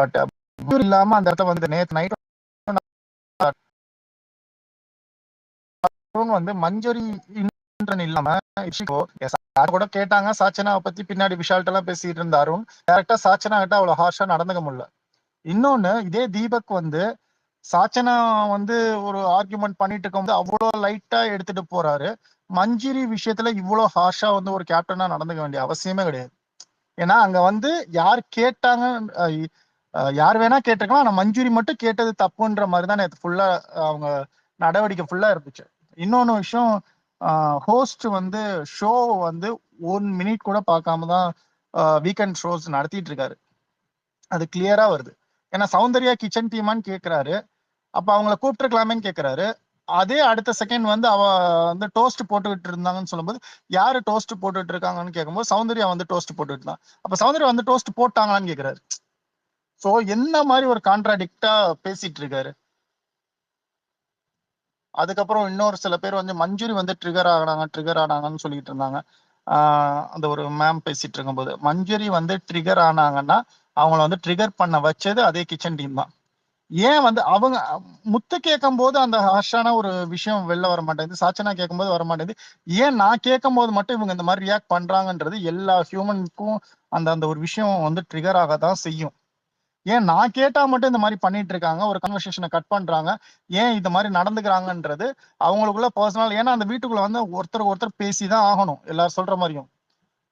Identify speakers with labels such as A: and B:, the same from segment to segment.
A: But இல்லாம அந்த இடத்துல வந்து நேத்து நைட் வந்து மஞ்சரி இல்லாம கூட கேட்டாங்க சாச்சனாவை பத்தி பின்னாடி விஷால்ட்ட எல்லாம் பேசிட்டு இருந்த அருண் டேரக்டா சாச்சனா கிட்ட அவ்வளவு ஹார்ஷா நடந்துக்க முடியல. இன்னொன்னு இதே தீபக் வந்து சாச்சனா வந்து ஒரு ஆர்குமெண்ட் பண்ணிட்டு இருக்கும்போது அவ்வளவு லைட்டா எடுத்துட்டு போறாரு. மஞ்சிரி விஷயத்துல இவ்வளவு ஹார்ஷா வந்து ஒரு கேப்டனா நடந்துக்க வேண்டிய அவசியமே கிடையாது. ஏன்னா அங்க வந்து யார் கேட்டாங்க, யார் வேணா கேட்டிருக்கலாம், ஆனா மஞ்சுரி மட்டும் கேட்டது தப்புன்ற மாதிரிதான் நேற்று ஃபுல்லா அவங்க நடவடிக்கை ஃபுல்லா இருந்துச்சு. இன்னொன்னு விஷயம், ஹோஸ்ட் வந்து ஷோ வந்து 1 மினிட் கூட பார்க்காம தான் வீக்கெண்ட் ஷோஸ் நடத்திட்டு இருக்காரு. அது கிளியரா வருது. ஏன்னா சௌந்தர்யா கிச்சன் டீமான்னு கேட்கிறாரு, அப்ப அவங்கள கூப்பிட்டுருக்கலாமேன்னு கேட்கிறாரு. அதே அடுத்த செகண்ட் வந்து அவ வந்து டோஸ்ட் போட்டுக்கிட்டு இருந்தாங்கன்னு சொல்லும்போது யாரு டோஸ்ட் போட்டுட்டு இருக்காங்கன்னு கேட்கும்போது சௌந்தர்யா வந்து டோஸ்ட் போட்டுட்டு இருந்தான். அப்ப சௌந்தர்யா வந்து டோஸ்ட் போட்டாங்களான்னு கேட்கிறாரு. சோ என்ன மாதிரி ஒரு கான்ட்ராடிக்டா பேசிட்டு இருக்காரு. அதுக்கப்புறம் இன்னொரு சில பேர் வந்து மஞ்சுரி வந்து ட்ரிகர் ஆனாங்கன்னு சொல்லிட்டு இருந்தாங்க. அந்த ஒரு மேம் பேசிட்டு இருக்கும்போது மஞ்சுரி வந்து ட்ரிகர் ஆனாங்கன்னா அவங்கள வந்து ட்ரிகர் பண்ண வச்சது அதே கிச்சன் டீம் தான். ஏன் வந்து அவங்க முத்து கேட்கும் போது அந்த ஹர்ஷான ஒரு விஷயம் வெளில வர மாட்டேங்குது, சாச்சனா கேட்கும் போது வர மாட்டேங்குது, ஏன் நான் கேட்கும் போது மட்டும் இவங்க இந்த மாதிரி ரியாக்ட் பண்றாங்கன்றது எல்லா ஹியூமனுக்கும் அந்த அந்த ஒரு விஷயம் வந்து ட்ரிகர் ஆக தான் செய்யும். ஏன் நான் கேட்டா மட்டும் இந்த மாதிரி பண்ணிட்டு இருக்காங்க, ஒரு கன்வர்சேஷனை கட் பண்றாங்க, ஏன் இந்த மாதிரி நடந்துக்கிறாங்கன்றது அவங்களுக்குள்ள பர்சனல். ஏன்னா அந்த வீட்டுக்குள்ள வந்து ஒருத்தர் பேசிதான் ஆகணும் எல்லாரும் சொல்ற மாதிரியும்.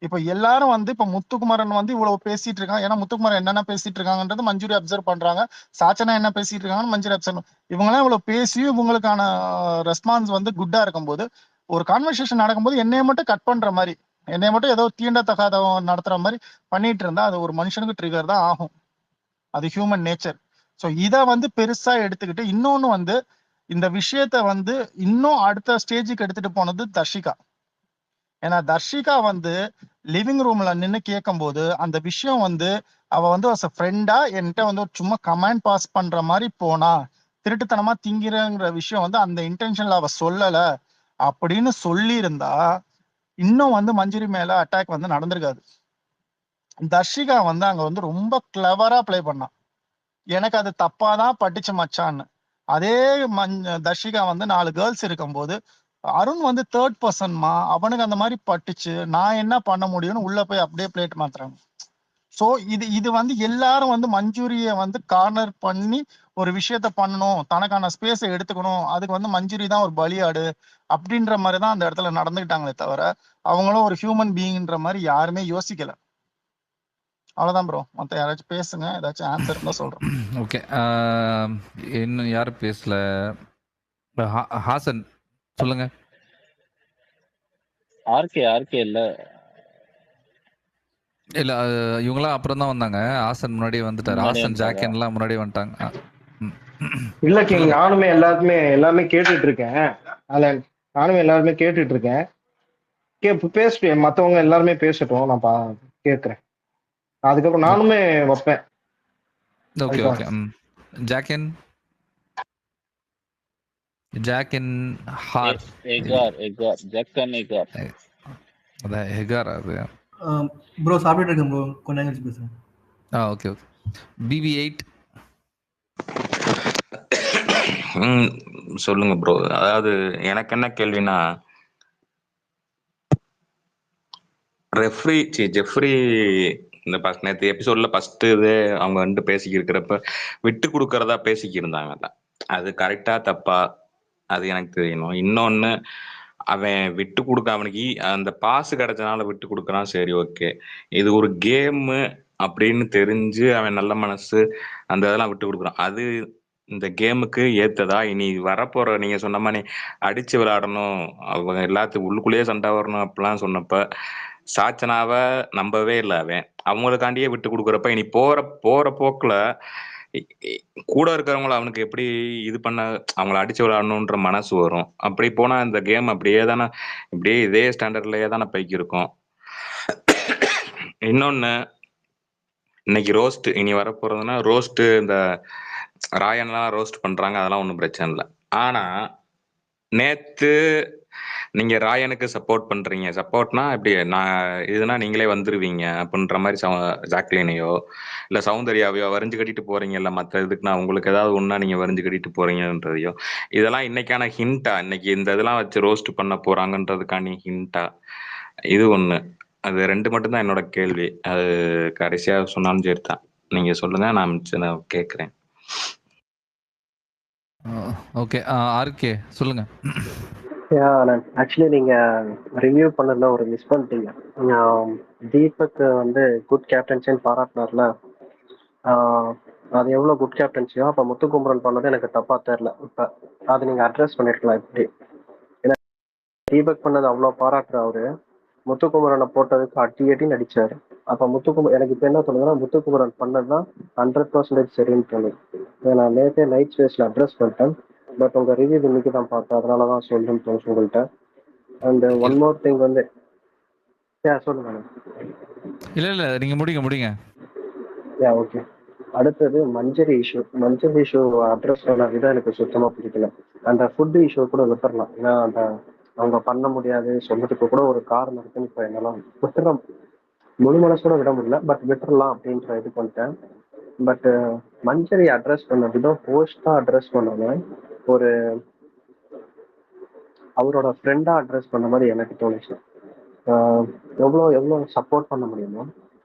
A: இப்ப எல்லாரும் வந்து இப்ப முத்துக்குமரன் வந்து இவ்வளவு பேசிட்டு இருக்காங்க, ஏன்னா முத்துக்குமரன் என்னென்ன பேசிட்டு இருக்காங்கன்றது மஞ்சுரி அப்சர்வ் பண்றாங்க, சாச்சனா என்ன பேசிட்டு இருக்காங்கன்னு மஞ்சுரி அப்சர்வ். இவங்கெல்லாம் இவ்வளவு பேசியும் இவங்களுக்கான ரெஸ்பான்ஸ் வந்து குட்டா இருக்கும்போது ஒரு கான்வர்சேஷன் நடக்கும்போது என்னைய மட்டும் கட் பண்ற மாதிரி, என்னைய மட்டும் ஏதோ தீண்டத்தகாத நடத்துற மாதிரி பண்ணிட்டு இருந்தா அது ஒரு மனுஷனுக்கு ட்ரிகர் தான் ஆகும். அது ஹியூமன் நேச்சர். ஸோ இதை வந்து பெருசா எடுத்துக்கிட்டு இன்னொன்னு வந்து இந்த விஷயத்த வந்து இன்னும் அடுத்த ஸ்டேஜுக்கு எடுத்துட்டு போனது தர்ஷிகா. ஏன்னா தர்ஷிகா வந்து லிவிங் ரூம்ல நின்று கேட்கும் போது அந்த விஷயம் வந்து அவ வந்து ஃப்ரெண்டா என்கிட்ட வந்து சும்மா கமெண்ட் பாஸ் பண்ற மாதிரி போனா திருட்டுத்தனமா திங்கிறங்கிற விஷயம் வந்து அந்த இன்டென்ஷன்ல அவ சொல்லல அப்படின்னு சொல்லி இருந்தா இன்னும் வந்து மஞ்சுரி மேல அட்டாக் வந்து நடந்திருக்காது. தர்ஷிகா வந்து அங்க வந்து ரொம்ப கிளவரா பிளே பண்ணான். எனக்கு அது தப்பாதான் பட்டுச்சு மச்சான்னு. அதே தர்ஷிகா வந்து 4 கேர்ள்ஸ் இருக்கும்போது அருண் வந்து தேர்ட் பர்சன்மா, அவனுக்கு அந்த மாதிரி பட்டுச்சு, நான் என்ன பண்ண முடியும்னு உள்ள போய் அப்படியே பிளேட் மாத்துறாங்க. சோ இது வந்து எல்லாரும் வந்து மஞ்சுரிய வந்து கார்னர் பண்ணி ஒரு விஷயத்த பண்ணணும், தனக்கான ஸ்பேஸை எடுத்துக்கணும், அதுக்கு வந்து மஞ்சுரி தான் ஒரு பலியாடு அப்படின்ற மாதிரிதான் அந்த இடத்துல நடந்துக்கிட்டாங்களே தவிர அவங்களும் ஒரு ஹியூமன் பீயிங்ன்ற மாதிரி யாருமே யோசிக்கல. அவ்வளவுதான் ப்ரோ. மத்த யாராச்சும் பேசுங்க, ஏதாச்சும் ஆன்சர் இருந்தா சொல்றேன்.
B: ஓகே. இன்னும் யாரும் பேசல. ஹாசன் சொல்லுங்க.
C: ஆர்கே இல்ல
B: இல்ல இவங்களாம் அப்புறம் தான் வந்தாங்க. ஹாசன் முன்னாடியே வந்துட்டாரு. ஹாசன் ஜாக்கென்லாம் முன்னாடியே வந்துட்டாங்க.
D: இல்ல கிங், நானுமே எல்லாமே கேட்டுட்டு இருக்கேன். அதுல நானுமே எல்லாருமே கேட்டுட்டு இருக்கேன். பேசுவேன், மத்தவங்க எல்லாருமே பேசட்டும், நான் கேட்கிறேன். அதுக்கப்புறம் நானுமே வைப்பேன்.
B: Okay okay. ஜாக்கென் ஜாக்கென் ஹார்
C: ஜாக்கன்
B: அதான் ஹெகார் அது.
E: ப்ரோ சாப்பிட்டு இருக்கேன் ப்ரோ, கொஞ்ச நேரம் கழிச்சு பேசுறேன்.
B: Okay okay. BB8
F: சொல்லுங்க ப்ரோ. அதாவது எனக்கு என்ன கேள்வினா, ஜெஃப்ரி இந்த நேற்று எபிசோட்ல ஃபர்ஸ்ட் இது அவங்க வந்து பேசிக்கிறப்ப விட்டு கொடுக்கறதா பேசிக்கிருந்தாங்கல்ல, அது கரெக்டா தப்பா அது எனக்கு தெரியணும். இன்னொன்னு, அவன் விட்டு கொடுக்க, அவனுக்கு அந்த பாசு கிடைச்சனால விட்டு கொடுக்கறான், சரி ஓகே. இது ஒரு கேமு அப்படின்னு தெரிஞ்சு அவன் நல்ல மனசு அந்த இதெல்லாம் விட்டு கொடுக்குறான், அது இந்த கேமுக்கு ஏத்ததா? இனி வரப்போற நீங்க சொன்ன மாதிரி அடிச்சு விளையாடணும், அவங்க எல்லாத்துக்கும் உள்ளுக்குள்ளேயே சண்டை வரணும் அப்படிலாம் சொன்னப்ப சாச்சனாவை நம்பவே இல்லை அவன். அவங்களுக்காண்டியே விட்டு கொடுக்குறப்ப இனி போற போக்குல கூட இருக்கிறவங்கள அவனுக்கு எப்படி இது பண்ண, அவங்கள அடிச்சு விளையாடணுன்ற மனசு வரும். அப்படி போனா இந்த கேம் அப்படியே தானே, இப்படியே இதே ஸ்டாண்டர்ட்லயே தானே பைக்கி இருக்கும். இன்னொன்னு, இன்னைக்கு ரோஸ்ட், இனி வரப்போறதுன்னா ரோஸ்ட், இந்த ராயன்லாம் ரோஸ்ட் பண்றாங்க, அதெல்லாம் ஒன்றும் பிரச்சனை இல்லை. ஆனா நீங்க ராயனுக்கு சப்போர்ட் பண்றீங்க. சப்போர்ட்னா எப்படி நான் இதுனா நீங்களே வந்துருவீங்க அப்படின்ற மாதிரி ஜாக்லினையோ இல்ல சௌந்தர்யாவையோ வரிஞ்சு கட்டிட்டு போறீங்கல்ல மற்ற இதுக்கு நான் உங்களுக்கு ஏதாவது ஒண்ணா நீங்க வரிஞ்சு கட்டிட்டு போறீங்கன்றதையோ இதெல்லாம் இன்னைக்கான ஹிண்டா இன்னைக்கு இந்த இதெல்லாம் வச்சு ரோஸ்ட் பண்ண போறாங்கன்றதுக்கான ஹிண்டா இது ஒண்ணு அது ரெண்டு மட்டும்தான் என்னோட கேள்வி. அது கடைசியா சொன்னாலும் சரிதான். நீங்க சொல்லுங்க நான் கேட்கிறேன்.
B: ஓகே. ஆர்கே சொல்லுங்க.
G: ஆக்சுவலி நீங்க ரிவ்யூ பண்ணதுல ஒரு மிஸ் பண்ணிட்டீங்க. தீபக் வந்து குட் கேப்டன்சின்னு பாராட்டினார்ல, அது எவ்வளவு குட் கேப்டன்சியோ அப்ப முத்துக்குமரன் பண்ணது எனக்கு தப்பா தெரியல. இப்ப அது நீங்க அட்ரஸ் பண்ணிருக்கலாம். இப்படி ஏன்னா தீபக் பண்ணது அவ்வளவு பாராட்டுற அவரு முத்துக்குமரனை போட்டதுக்கு அடி அடின்னு அடிச்சாரு. அப்ப எனக்கு இப்ப என்ன தோணுதுன்னா முத்துக்குமரன் பண்ணதுதான் 100% சரின்னு தோணுது. நான் நேற்றே நைட் ஸ்பேஸ்ல அட்ரஸ் பண்ணிட்டேன். பட் உங்க ரிவ்யூ இன்னைக்கு தான் பார்த்தேன், அதனாலதான் சொல்லணும்னு தோணுச்சு உங்கள்கிட்ட. அண்ட் ஒன் மோர் திங் வந்து சொல்லுங்க.
B: இல்ல நீங்க முடிங்க.
G: ஓகே. அடுத்தது மஞ்சரி இஷ்யூ அட்ரஸ் பண்ண விதம் எனக்கு சுத்தமா பிடிக்கல. அந்த ஃபுட் இஷ்யூ கூட விட்டுறலாம். ஏன்னா அந்த அவங்க பண்ண முடியாது சொன்னதுக்கு கூட ஒரு காரணம் இருக்குன்னு இப்ப என்னெல்லாம் விட்டுற முழு மனசோட விட முடியல. பட் விட்டுறலாம் அப்படின்ற இது பண்ணிட்டேன். பட் மஞ்சரி அட்ரஸ் பண்ண விதம் போஸ்டா அட்ரஸ் பண்ணாம ஒரு அவரோட ஃப்ரெண்டா அட்ரஸ் பண்ண மாதிரி எனக்கு தோணுச்சு. எவ்வளோ சப்போர்ட் பண்ண முடியுமோ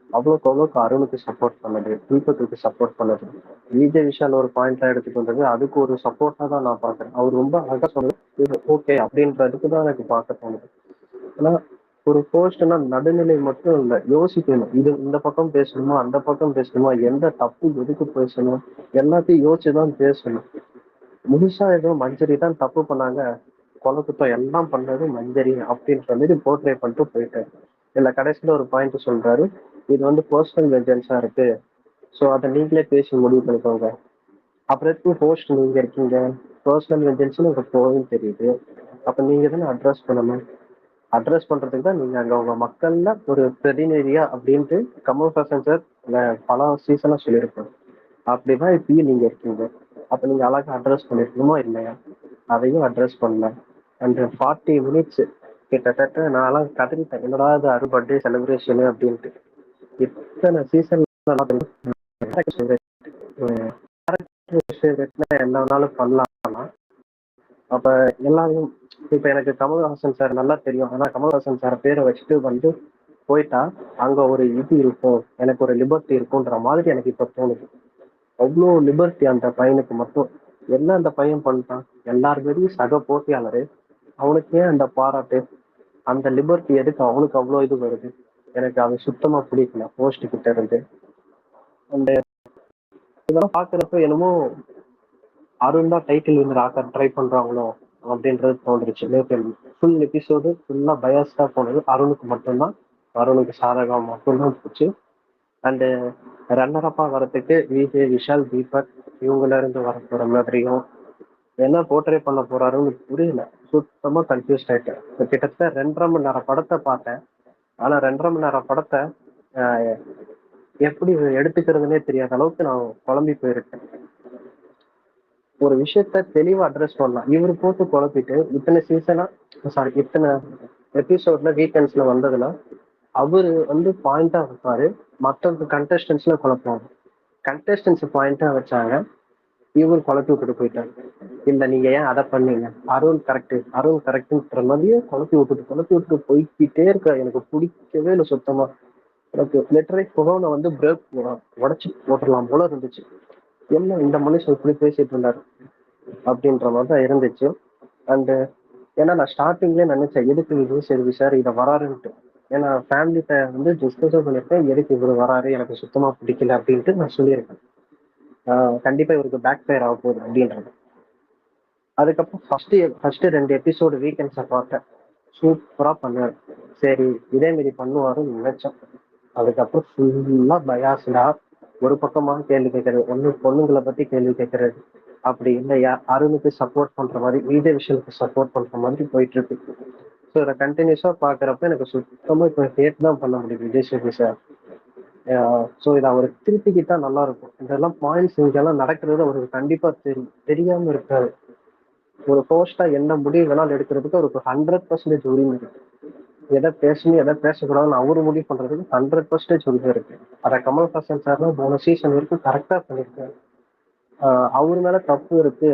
G: அவ்வளோக்கு அருணுக்கு சப்போர்ட் பண்ணது, தீபத்துக்கு சப்போர்ட் பண்ணது, விஜய் விஷால் ஒரு பாயிண்டா எடுத்துட்டு வந்தது, அதுக்கு ஒரு சப்போர்ட்டா தான் நான் பாக்குறேன். அவர் ரொம்ப அழகா சொன்னது ஓகே அப்படின்றதுக்கு தான் எனக்கு பார்க்க தோணுது. ஆனா ஒரு போஸ்ட்னா நடுநிலை மட்டும் இல்லை, யோசிக்கணும். இது இந்த பக்கம் பேசணுமா அந்த பக்கம் பேசணுமா, எந்த தப்பு எதுக்கு பேசணும், எல்லாத்தையும் யோசிச்சுதான் பேசணும். முழுசா ஏதோ மஞ்சரி தான் தப்பு பண்ணாங்க, கொலை குத்தம் எல்லாம் பண்ணது மஞ்சரி அப்படின்ற மாதிரி போர்ட்ரே பண்ணிட்டு போயிட்டாரு. இல்ல கடைசியில ஒரு பாயிண்ட் சொல்றாரு, இது வந்து பர்சனல் வெஞ்சன்ஸா இருக்கு, ஸோ அதை நீங்களே பேசி முடிவு பண்ணிக்கோங்க. அப்புறம் எதுக்கு ஹோஸ்ட் நீங்க இருக்கீங்க, பர்சனல் வெஞ்சன்ஸ்னு உங்களுக்கு போகும் தெரியுது, அப்ப நீங்க தானே அட்ரஸ் பண்ணணும். அட்ரஸ் பண்றதுக்கு தான் நீங்க அங்க உங்க மக்கள்ல ஒரு பிரதிநிதியா அப்படின்ட்டு கமல்ஹாசன் சார் பல சீசனா சொல்லியிருப்பாரு. அப்படிதான் இப்பயும் நீங்க இருக்கீங்க. அப்ப நீங்க அழகா அட்ரஸ் பண்ணிருக்கணுமோ இல்லையா, அதையும் அட்ரஸ் பண்ணல. அண்ட் 40 மினிட்ஸ் கிட்டத்தட்ட நான்லாம் கதறிட்டேன், என்னடா இது அரு பர்த்டே செலிப்ரேஷனு அப்படின்ட்டு. இத்தனை சீசன் என்ன வேணாலும் பண்ணலாம். அப்ப எல்லாரும் இப்ப எனக்கு கமல்ஹாசன் சார் நல்லா தெரியும். ஆனா கமல்ஹாசன் சார் பேரை வச்சுட்டு வந்து போயிட்டா அங்க ஒரு இது இருக்கும், எனக்கு ஒரு லிபர்ட்டி இருக்கும்ன்ற மாதிரி எனக்கு இப்ப தோணுது. அவ்வளோ லிபர்ட்டி அந்த பையனுக்கு மட்டும். என்ன அந்த பையன் பண்ணிட்டான், எல்லாருமே சக போட்டியாளரு, அவனுக்கு ஏன் அந்த பாராட்டு, அந்த லிபர்ட்டி எதுக்கு அவனுக்கு அவ்வளோ இது வருது, எனக்கு அது சுத்தமா பிடிக்கல போஸ்ட் கிட்ட இருந்து. அந்த இதெல்லாம் பாக்குறப்ப என்னமோ அருண் தான் டைட்டில் வின்னர் ஆக்க ட்ரை பண்றாங்களோ அப்படின்றது தோன்றுச்சு. ஃபுல் எபிசோடு ஃபுல்லா பயாஸ்டா போனது அருணுக்கு மட்டும்தான், அருணுக்கு சாதகம் மட்டும்தான் போச்சு. அண்டு ரன்னரப்பா வரத்துக்கு விஜய் விஷால் தீபக் இவங்கள இருந்து வர போற மாதிரியும் என்ன போர்ட்ரே பண்ண போறாருன்னு புரியல. சுத்தமா கன்ஃபியூஸ் ஆயிட்டேன். கிட்டத்தட்ட 2.5 மணி நேரம் படத்தை பார்த்தேன். ஆனா 2.5 மணி நேரம் படத்தை ஆஹ், எப்படி எடுத்துக்கிறதுனே தெரியாத அளவுக்கு நான் குழம்பி போயிருக்கேன். ஒரு விஷயத்த தெளிவா அட்ரஸ் பண்ணலாம், இவர் போட்டு குழப்பிட்டு இத்தனை சீசனா இத்தனை எபிசோட்ல வீக்கெண்ட்ஸ்ல வந்ததுல அவரு வந்து பாயிண்டா வைப்பாரு, மற்ற கண்டஸ்டன்ஸ்ல குழப்பம். கண்டஸ்டன்ஸ் பாயிண்டா வச்சாங்க, இவர் குழப்பி விட்டுட்டு போயிட்டாரு. இல்ல நீங்க ஏன் அதை பண்ணீங்க, அருண் கரெக்ட்ன்ற மாதிரியே குழப்பி விட்டுட்டு போய்கிட்டே இருக்க. எனக்கு பிடிக்கவே இல்லை சுத்தமா. எனக்கு லெட்டரை புகவனை வந்து பிரேக் உடச்சு போட்டுடலாம் போல இருந்துச்சு. என்ன இந்த மனுஷன் இப்படி பேசிட்டு இருந்தாரு அப்படின்ற மாதிரி தான் இருந்துச்சு. அண்டு ஏன்னா நான் ஸ்டார்டிங்லேயே நினைச்சேன் எதுக்கு விஜய் சேதுபதி சார் இதை வராருன்ட்டு. ஏன்னா ஃபேமிலிட்ட வந்து டிஸ்கஸும் பண்ணியிருக்கேன், எதுக்கு இவர் வராரு எனக்கு சுத்தமா பிடிக்கல அப்படின்ட்டு நான் சொல்லியிருக்கேன். கண்டிப்பா இவருக்கு பேக் ஃபயர் ஆக போகுது அப்படின்றது. அதுக்கப்புறம் ஃபர்ஸ்ட் 2 எபிசோடு வீக்கெண்ட்ஸை பார்த்தேன், சூப்பரா பண்ணாரு. சரி இதே மாரி பண்ணுவாருன்னு நினைச்சேன். அதுக்கப்புறம் ஃபுல்லா பயாஸ்டா ஒரு பக்கமா கேள்வி கேட்கறது, ஒண்ணு பொண்ணுங்களை பத்தி கேள்வி கேட்கறது, அப்படி இல்லையா அருணுக்கு சப்போர்ட் பண்ற மாதிரி விஜய் விஷலுக்கு சப்போர்ட் பண்ற மாதிரி போயிட்டு இருக்கு. ஸோ இதை கண்டினியூஸா பாக்குறப்ப எனக்கு சுத்தமா இப்போ ஹேட் தான் பண்ண முடியுது விஜய் சேதுபதி சார். ஸோ இதை அவர் திருப்பிக்கிட்டா நல்லா இருக்கும். இதெல்லாம் பாயிண்ட்ஸ் இங்கெல்லாம் நடக்கிறது அவருக்கு கண்டிப்பா தெரியாம இருக்காது. ஒரு ஹோஸ்டா என்ன முடிவு வேணாலும் எடுக்கிறதுக்கு அவருக்கு 100% உரிமை இருக்கு. எதை பேசணும் எதை பேசக்கூடாதுன்னு அவரு முடிவு பண்றதுக்கு 100% உரிமை இருக்கு. அதை கமல்ஹாசன் சார் போன சீசன் வரைக்கும் கரெக்டா பண்ணியிருக்காரு. அவர் மேல தப்பு இருக்கு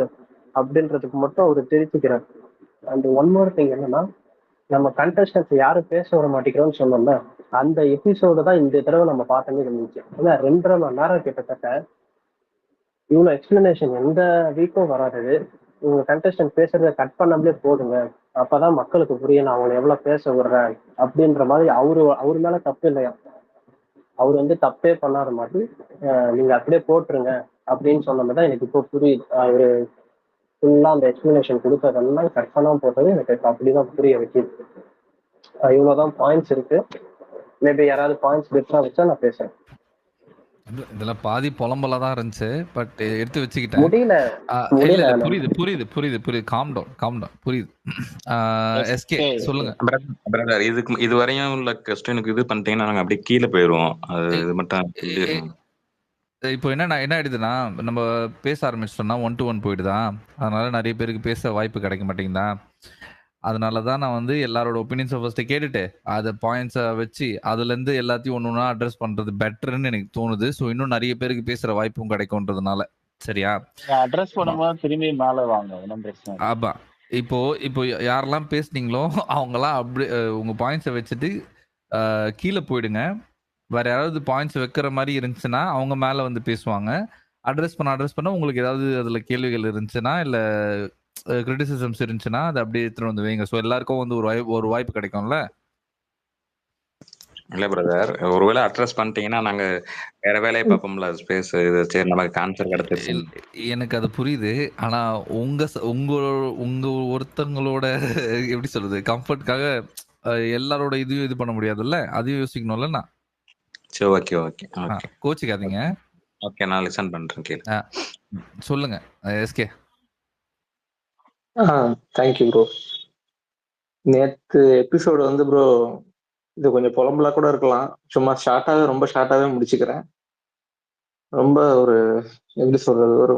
G: அப்படின்றதுக்கு மட்டும் அவர் தெரிவிக்கிறார். அண்ட் ஒன் மோர் திங் என்னன்னா, நம்ம கண்டஸ்டன்ஸ் யாரும் பேச விட மாட்டேங்கிறோம்னு சொன்னோம்ல, அந்த எபிசோடு தான் இந்த தடவை நம்ம பார்த்தோமே இருந்துச்சு. ஏன்னா 2.5 மணி நேரம் கிட்டத்தட்ட இவ்வளவு எக்ஸ்பிளனேஷன் எந்த வீக்கும் வராது. இவங்க கண்டஸ்டன்ட் பேசுறத கட் பண்ணாமலே போடுங்க, அப்பதான் மக்களுக்கு புரியும் நான் அவங்களை எவ்வளவு பேச விடுறேன் அப்படின்ற மாதிரி அவரு மேல தப்பு இல்லையா, அவர் தப்பே பண்ணாத மாதிரி நீங்க அப்படியே போட்டுருங்க அப்படின்னு சொன்னதான் எனக்கு இப்போ புரியுது. அவரு ஃபுல்லா அந்த எக்ஸ்பிளனேஷன் கொடுத்ததெல்லாம் கட் பண்ணாம போட்டது எனக்கு அப்படிதான் புரிய வைக்கிது. இவ்வளவுதான் பாயிண்ட்ஸ் இருக்கு. மேபி யாராவது பாயிண்ட்ஸ் டிஃபரா வச்சா நான் பேசுறேன்.
B: இதுல பாதி புலம்பலா தான் இருந்துச்சு. பட் எடுத்து வச்சுக்கிட்டேன்.
G: முடியல
B: இல்ல இல்ல
G: முடியல
B: புரியுது. காம் டவுன் புரியுது. எஸ்கே சொல்லுங்க.
F: பிரதர் இது வரையும் உள்ள கொஸ்டினுக்கு இது பண்ணிட்டீங்கன்னா நாங்க அப்படியே கீழே போயிருவோம். அது இது மட்டும் சொல்லிடுங்க.
B: இப்போ என்ன ஆயிடுதுன்னா, நம்ம பேச ஆரம்பிச்சிட்டோம்னா 1 to 1 போயிடுதா, அதனால நிறைய பேருக்கு பேச வாய்ப்பு கிடைக்க மாட்டேங்குதா. அதனால தான் நான் எல்லாரோட ஒப்பீனியன்ஸை ஃபர்ஸ்ட் கேட்டுட்டு அதை பாயிண்ட்ஸை வச்சு அதுலேருந்து எல்லாத்தையும் ஒன்று ஒன்றா அட்ரஸ் பண்ணுறது பெட்டர்ன்னு எனக்கு தோணுது. ஸோ இன்னும் நிறைய பேருக்கு பேசுகிற வாய்ப்பும் கிடைக்கும்ன்றதுனால. சரியா?
C: அட்ரஸ் பண்ணும்போது திரும்பி மேலே வாங்க, ஒன்றும் பிரச்சனை இல்லை.
B: ஆமா. இப்போ யாரெல்லாம் பேசுனீங்களோ அவங்களாம் அப்படி உங்க பாயிண்ட்ஸை வச்சுட்டு கீழே போயிடுங்க. வேற யாராவது பாயிண்ட்ஸ் வைக்கிற மாதிரி இருந்துச்சுன்னா அவங்க மேலே பேசுவாங்க. அட்ரஸ் பண்ண உங்களுக்கு ஏதாவது அதில் கேள்விகள் இருந்துச்சுன்னா இல்லை கிரிட்டிசிசம்ஸ் இருந்துச்சுன்னா அதை அப்படியே எடுத்துட்டு வைங்க. ஸோ எல்லாருக்கும் ஒரு வாய்ப்பு கிடைக்கும்ல.
F: இல்ல பிரதர், ஒருவேளை அட்ரஸ் பண்ணிட்டீங்கன்னா நாங்க வேற வேலையை பார்ப்போம்ல. ஸ்பேஸ் இது சரி நமக்கு ஆன்சர் கிடைச்சிருச்சு.
B: எனக்கு அது புரியுது. ஆனா உங்க ஒருத்தங்களோட எப்படி சொல்றது கம்ஃபர்ட்காக எல்லாரோட இதையும் இது பண்ண முடியாதுல்ல, அதையும் யோசிக்கணும்ல. நான்
F: சரி ஓகே
B: கோச்சிக்காதீங்க.
F: ஓகே நான் லிசன் பண்றேன். கேளு
B: சொல்லுங்க எஸ்கே.
D: Thank you bro. நேத்து எபிசோடு ப்ரோ இது கொஞ்சம் புலம்பலா கூட இருக்கலாம். சும்மா ரொம்ப ஷார்ட்டாவே முடிச்சுக்கிறேன். ரொம்ப ஒரு எப்படி சொல்றது, ஒரு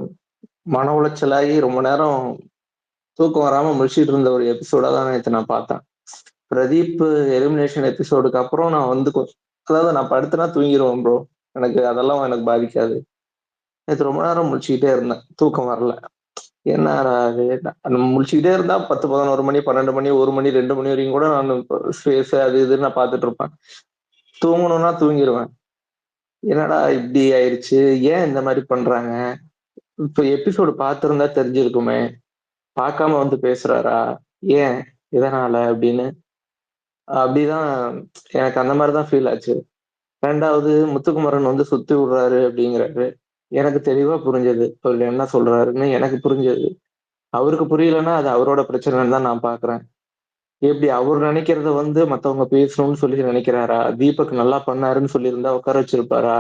D: மன உளைச்சலாகி ரொம்ப நேரம் தூக்கம் வராம முடிச்சுட்டு இருந்த ஒரு எபிசோடா தான் நேற்று நான் பார்த்தேன். பிரதீப் எலிமினேஷன் எபிசோடுக்கு அப்புறம் நான் அதாவது நான் படுத்துனா தூங்கிடுவேன் ப்ரோ. அதெல்லாம் எனக்கு பாதிக்காது. நேற்று ரொம்ப நேரம் முடிச்சுக்கிட்டே இருந்தேன், தூக்கம் வரல. என்ன முடிச்சுக்கிட்டே இருந்தா 10, 11 மணி, 12 மணி, 1 மணி, 2 மணி வரைக்கும் கூட நான் ஸ்பேஸ் அது இதுன்னு நான் பார்த்துட்டு இருப்பேன். தூங்கணும்னா தூங்கிடுவேன். என்னடா இப்படி ஆயிடுச்சு, ஏன் இந்த மாதிரி பண்றாங்க? இப்ப எபிசோடு பார்த்திருந்தா தெரிஞ்சிருக்குமே, பார்க்காம பேசுறாரா, ஏன் இதனால அப்படின்னு. அப்படிதான் எனக்கு அந்த மாதிரிதான் ஃபீல் ஆச்சு. ரெண்டாவது முத்துக்குமரன் சுத்தி விடுறாரு அப்படிங்கிறாரு. எனக்கு தெளிவா புரிஞ்சது அவர் என்ன சொல்றாருன்னு எனக்கு புரிஞ்சது. அவருக்கு புரியலன்னா அது அவரோட பிரச்சனைன்னு தான் நான் பாக்குறேன். எப்படி அவர் நினைக்கிறத மத்தவங்க பேசணும்னு சொல்லி நினைக்கிறாரா? தீபக் நல்லா பண்ணாருன்னு சொல்லியிருந்தா உட்கார வச்சிருப்பாரா?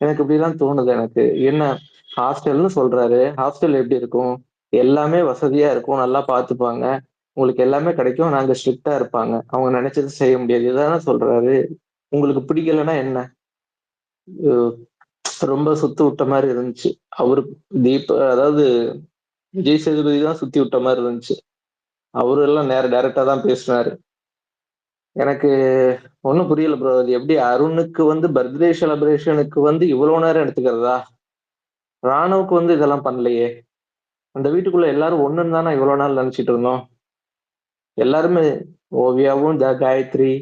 D: எனக்கு இப்படிலாம் தோணுது. எனக்கு என்ன ஹாஸ்டல்னு சொல்றாரு, ஹாஸ்டல் எப்படி இருக்கும்? எல்லாமே வசதியா இருக்கும், நல்லா பார்த்துப்பாங்க, உங்களுக்கு எல்லாமே கிடைக்கும், நாங்க ஸ்ட்ரிக்டா இருப்பாங்க, அவங்க நினைச்சது செய்ய முடியாது, இதானே சொல்றாரு. உங்களுக்கு பிடிக்கலன்னா என்ன? ரொம்ப சுத்து விட்ட மாதிரி இருந்துச்சு. அவரு அதாவது விஜய் சேதுபதி தான் சுத்தி விட்ட மாதிரி இருந்துச்சு. அவரு எல்லாம் டைரக்டா தான் பேசினாரு. எனக்கு ஒன்றும் புரியல ப்ரோ. அது எப்படி அருணுக்கு பர்த்டே செலிப்ரேஷனுக்கு இவ்வளவு நேரம் எடுத்துக்கிறதா? ராணுவுக்கு இதெல்லாம் பண்ணலையே. அந்த வீட்டுக்குள்ள எல்லாரும் ஒண்ணுன்னு தானே இவ்வளவு நாள் நினைச்சிட்டு இருந்தோம். எல்லாருமே ஓவியாவும், காயத்ரி,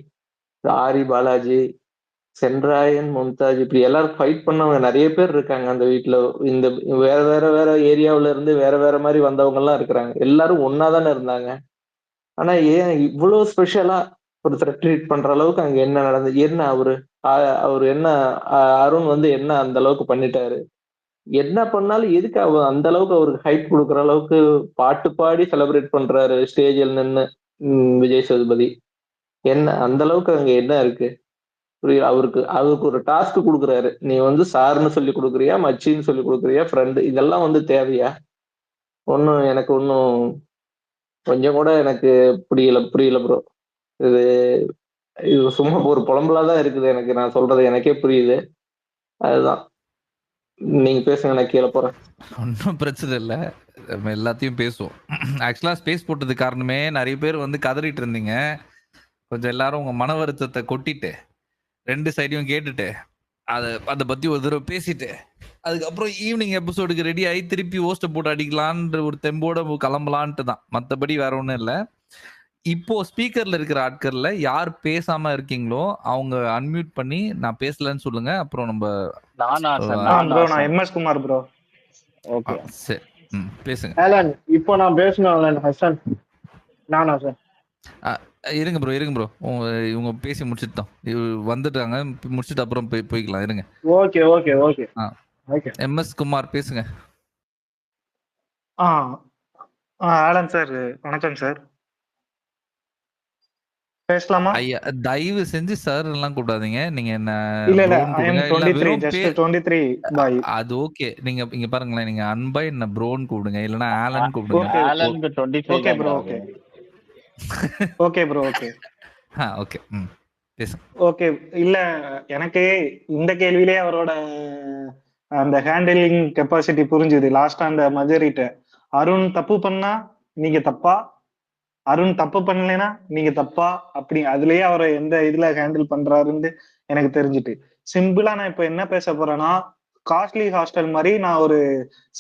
D: ஆரி பாலாஜி, சென்ராயன், மும்தாஜ், இப்படி எல்லாரும் ஃபைட் பண்ணவங்க நிறைய பேர் இருக்காங்க அந்த வீட்டுல. இந்த வேற ஏரியாவுல இருந்து வேற மாதிரி வந்தவங்க எல்லாம் இருக்கிறாங்க. எல்லாரும் ஒன்னாதானே இருந்தாங்க. ஆனா ஏன் இவ்வளவு ஸ்பெஷலா ஒருத்தரை ட்ரீட் பண்ற அளவுக்கு அங்க என்ன நடந்தது? என்ன அவரு என்ன அருண் என்ன அந்த அளவுக்கு பண்ணிட்டாரு? என்ன பண்ணாலும் எதுக்கு அந்த அளவுக்கு அவருக்கு ஹைப் கொடுக்குற அளவுக்கு பாட்டு பாடி செலிப்ரேட் பண்றாரு ஸ்டேஜில் நின்று விஜய் சேதுபதி? என்ன அந்த அளவுக்கு அங்க என்ன இருக்கு? அவருக்கு ஒரு டாஸ்க் கொடுக்குறாரு. நீ சார்னு சொல்லி கொடுக்குறியா, மச்சின்னு சொல்லி கொடுக்குறியா, ஃப்ரெண்டு, இதெல்லாம் தேவையா? எனக்கு ஒன்னும் கொஞ்சம் கூட எனக்கு புரியல ப்ரோ. இது சும்மா ஒரு புலம்பலாதான் இருக்குது எனக்கு. நான் சொல்றது எனக்கே புரியுது. அதுதான். நீங்க பேசுங்க, நான் கீழே போறேன்.
B: ஒன்றும் பிரச்சனை இல்லை. நம்ம எல்லாத்தையும் பேசுவோம். ஆக்சுவலா ஸ்பேஸ் போட்டது காரணமே நிறைய பேர் வந்து கதறிட்டு இருந்தீங்க. கொஞ்சம் எல்லாரும் உங்க மன வருத்தத்தை கொட்டிட்டு 2 சைடையும் கேட்டுட்டு அதை பத்தி ஒரு தடவை பேசிட்டு அதுக்கப்புறம் ஈவினிங் எபிசோடுக்கு ரெடி ஆகி திருப்பி ஹோஸ்ட்டை போட்டு அடிக்கலான்ற ஒரு தெம்போட கிளம்பலான்ட்டு தான். மற்றபடி வேற ஒன்றும் இல்லை. இப்போ ஸ்பீக்கர்ல இருக்கிற ஆட்கள்ல யார் பேசாம இருக்கீங்களோ அவங்க அன்மியூட் பண்ணி நான் பேசலன்னு சொல்லுங்க. அப்புறம் நம்ம
C: நானா சார்
D: ப்ரோ நான் எம்எஸ் குமார் ப்ரோ.
B: ஓகே சரி பேசுங்க.
D: ஆலன் இப்போ நான் பேசணும் ஆலன் ஹசன் நானா சார்?
B: இருங்க ப்ரோ இவங்க பேசி முடிச்சுட்டோம், வந்துட்டாங்க, முடிச்சுட்டு அப்புறம் போய்க்கலாம். இருங்க.
D: Okay okay okay okay.
B: MS Kumar பேசுங்க.
D: ஆலன் சார் வணக்கம் சார், பேசலாமா?
B: ஐயா தயவு செஞ்சு சார் எல்லாம் கூப்பிடாதீங்க. நீங்க என்ன
D: இல்ல இல்ல
B: ப்ரோன்னு
D: ஐ
B: கூப்பிடுங்க.
D: அம்
B: இல்ல
D: 23
B: வெறும்
D: ஜஸ்ட் 23 பாய்.
B: அது ஓகே. நீங்க இங்க பாருங்களேன், நீங்க அன்பா என்ன ப்ரோன்னு கூப்பிடுங்க, இல்லனா ஆலன் கூப்பிடுங்க.
D: ஓகே
C: ஆலனுக்கு 25
D: okay bro okay okay bro okay
B: okay பேசுங்க.
D: ஓகே. இல்ல எனக்கு இந்த கேள்வியிலே அவரோட அந்த ஹேண்டிலிங் கெப்பாசிட்டி புரிஞ்சுது. லாஸ்டா அந்த மஜரிட்ட அருண் தப்பு பண்ணா நீங்க தப்பா, அருண் தப்பு பண்ணலைன்னா நீங்க தப்பா, அப்படி அதுலயே அவரை எந்த இதுல ஹேண்டில் பண்றாருன்னு எனக்கு தெரிஞ்சுட்டு, சிம்பிளா நான் இப்ப என்ன பேச போறேன்னா, காஸ்ட்லி ஹாஸ்டல் மாதிரி நான் ஒரு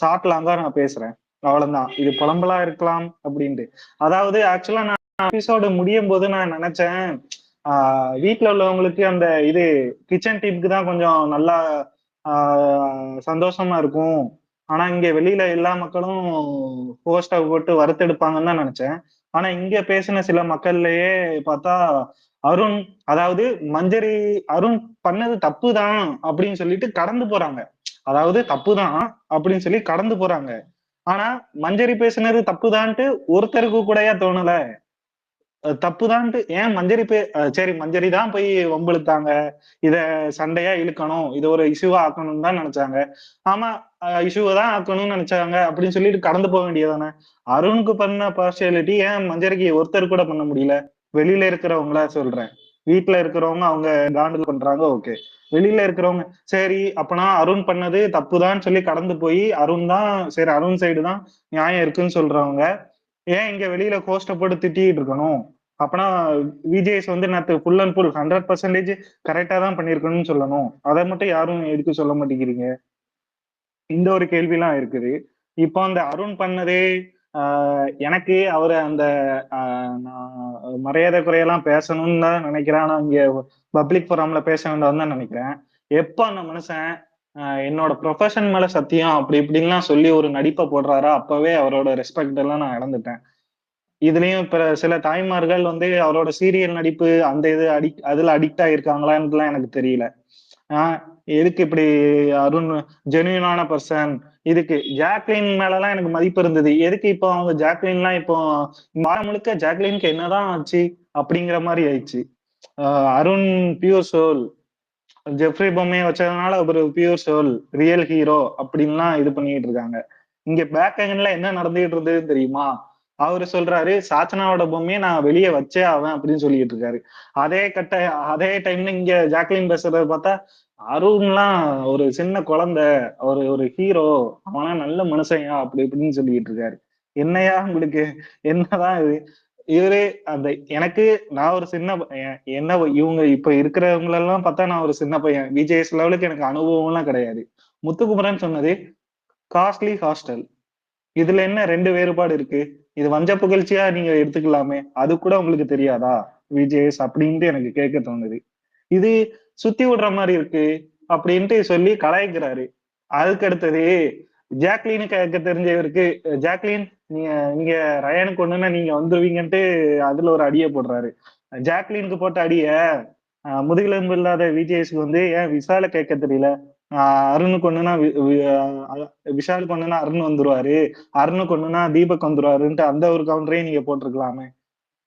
D: ஷார்ட் லாங்கா நான் பேசுறேன், அவ்வளவுதான். இது புலம்பலா இருக்கலாம் அப்படின்ட்டு. அதாவது ஆக்சுவலா நான் எபிசோடு முடியும் போது நான் நினைச்சேன், வீட்டுல உள்ளவங்களுக்கு அந்த இது கிச்சன் டீமுக்கு தான் கொஞ்சம் நல்லா சந்தோஷமா இருக்கும், ஆனா இங்க வெளியில எல்லா மக்களும் போஸ்டா போட்டு வறுத்தெடுப்பாங்கன்னு தான் நினைச்சேன். ஆனா இங்க பேசின சில மக்கள்லயே பார்த்தா அருண், அதாவது மஞ்சரி அருண் பண்ணது தப்பு தான் அப்படின்னு சொல்லிட்டு கடந்து போறாங்க. அதாவது தப்பு தான் அப்படின்னு சொல்லி கடந்து போறாங்க. ஆனா மஞ்சரி பேசினது தப்புதான்ட்டு ஒருத்தருக்கு கூடயா தோணல? தப்புதான்ட்டு ஏன் மஞ்சரி சரி மஞ்சரி தான் போய் வம்பிழுத்தாங்க, இத சண்டையா இழுக்கணும், இத ஒரு இஷ்யூவா ஆக்கணும்னு தான் நினைச்சாங்க. ஆமா இஷ்யூவை தான் ஆக்கணும்னு நினைச்சாங்க அப்படின்னு சொல்லிட்டு கடந்து போக வேண்டியதானே? அருணுக்கு பண்ண பார்ஷியாலிட்டி ஏன் மஞ்சரிக்கு ஒருத்தர் கூட பண்ண முடியல? வெளியில இருக்கிறவங்கள சொல்றேன், வீட்டுல இருக்கிறவங்க அவங்க காண்டில் பண்றாங்க ஓகே, வெளியில இருக்கிறவங்க சரி அப்பனா அருண் பண்ணது தப்புதான்னு சொல்லி கடந்து போய் அருண் தான் சரி, அருண் சைடு தான் நியாயம் இருக்குன்னு சொல்றவங்க ஏன் இங்க வெளியில கோஸ்ட போட்டு திட்டிட்டு இருக்கணும்? அப்பனா விஜேஎஸ் வந்து நேற்று ஃபுல் அண்ட் ஃபுல் 100% கரெக்டா தான் பண்ணிருக்கணும்னு சொல்லணும். அதை மட்டும் யாரும் எதுக்கு சொல்ல மாட்டேங்கிறீங்க? இந்த ஒரு கேள்விலாம் இருக்குது. இப்போ அந்த அருண் பண்ணதே எனக்கு அவரு அந்த நான் மரியாதை குறையெல்லாம் பேசணும்னு தான் நினைக்கிறேன். ஆனா இங்க பப்ளிக் ஃபோரம்ல பேச வேண்டாம் தான் நினைக்கிறேன். எப்ப அந்த மனுஷன் என்னோட ப்ரொஃபஷன் மேல சத்தியம் அப்படி இப்படின்லாம் சொல்லி ஒரு நடிப்பை போடுறாரா, அப்பவே அவரோட ரெஸ்பெக்ட் எல்லாம் நான் இழந்துட்டேன். இதுலயும் இப்ப சில தாய்மார்கள் வந்து அவரோட சீரியல் நடிப்பு அந்த இது அதுல அடிக்ட் ஆயிருக்காங்களான்னு எனக்கு தெரியல. எதுக்கு இப்படி அருண் ஜென்யூனான பர்சன், இதுக்கு ஜாக்லின் மேலலாம் எனக்கு மதிப்பு இருந்தது, எதுக்கு இப்போ அவங்க ஜாக்லின்லாம் இப்போ வாரம் முழுக்க ஜாக்லினுக்கு என்னதான் ஆச்சு அப்படிங்கிற மாதிரி ஆயிடுச்சு. அருண் பியூர் சோல், ஜெஃப்ரி பொம்மையை வச்சதுனால ஒரு பியூர் சோல் ரியல் ஹீரோ அப்படின்லாம் இது பண்ணிட்டு இருக்காங்க. இங்க பேக் எண்ட்ல என்ன நடந்துகிட்டு இருந்ததுன்னு தெரியுமா? அவரு சொல்றாரு சாச்சனாவோட பொம்மையை நான் வெளியே வச்சே ஆவேன் அப்படின்னு சொல்லிட்டு இருக்காரு. அதே டைம்ல இங்க ஜாக்லின் பேசுறத பார்த்தா அருண்லாம் ஒரு சின்ன குழந்தை, ஒரு ஹீரோ, அவனா நல்ல மனுஷன்யா அப்படி இப்படின்னு சொல்லிட்டு இருக்காரு. என்னையா உங்களுக்கு என்னதான் இது? இவரு அந்த எனக்கு நான் ஒரு சின்ன என்ன இவங்க இப்ப இருக்கிறவங்களெல்லாம் பார்த்தா நான் ஒரு சின்ன பையன், விஜேஎஸ் லெவலுக்கு எனக்கு அனுபவம்லாம் கிடையாது. முத்துக்குமரன் சொன்னது காஸ்ட்லி ஹாஸ்டல், இதுல என்ன 2 வேறுபாடு இருக்கு? இது வஞ்ச புகழ்ச்சியா நீங்க எடுத்துக்கலாமே, அது கூட உங்களுக்கு தெரியாதா விஜேஎஸ் அப்படின்ட்டு எனக்கு கேட்க தோணுது. இது சுத்தி விடுற மாதிரி இருக்கு அப்படின்ட்டு சொல்லி கலாய்க்கிறாரு. அதுக்கு அடுத்தது ஜாக்லின் கேட்க தெரிஞ்சவருக்கு, ஜாக்லின் நீங்க ரயானுக்கு ஒண்ணுன்னா நீங்க வந்துருவீங்கன்ட்டு அதுல ஒரு அடியை போடுறாரு. ஜாக்லினுக்கு போட்ட அடிய முதுகெலும்பு இல்லாத விஜேஎஸ்க்கு வந்து ஏன் விசால கேட்க தெரியல? அருணுக்கு ஒண்ணுன்னா விஷாலுக்கு ஒண்ணுன்னா அருண் வந்துருவாரு, அருணுக்கு ஒண்ணுன்னா தீபக் வந்துருவாருன்ட்டு அந்த ஒரு கவுண்டரையும் நீங்க போட்டிருக்கலாமே.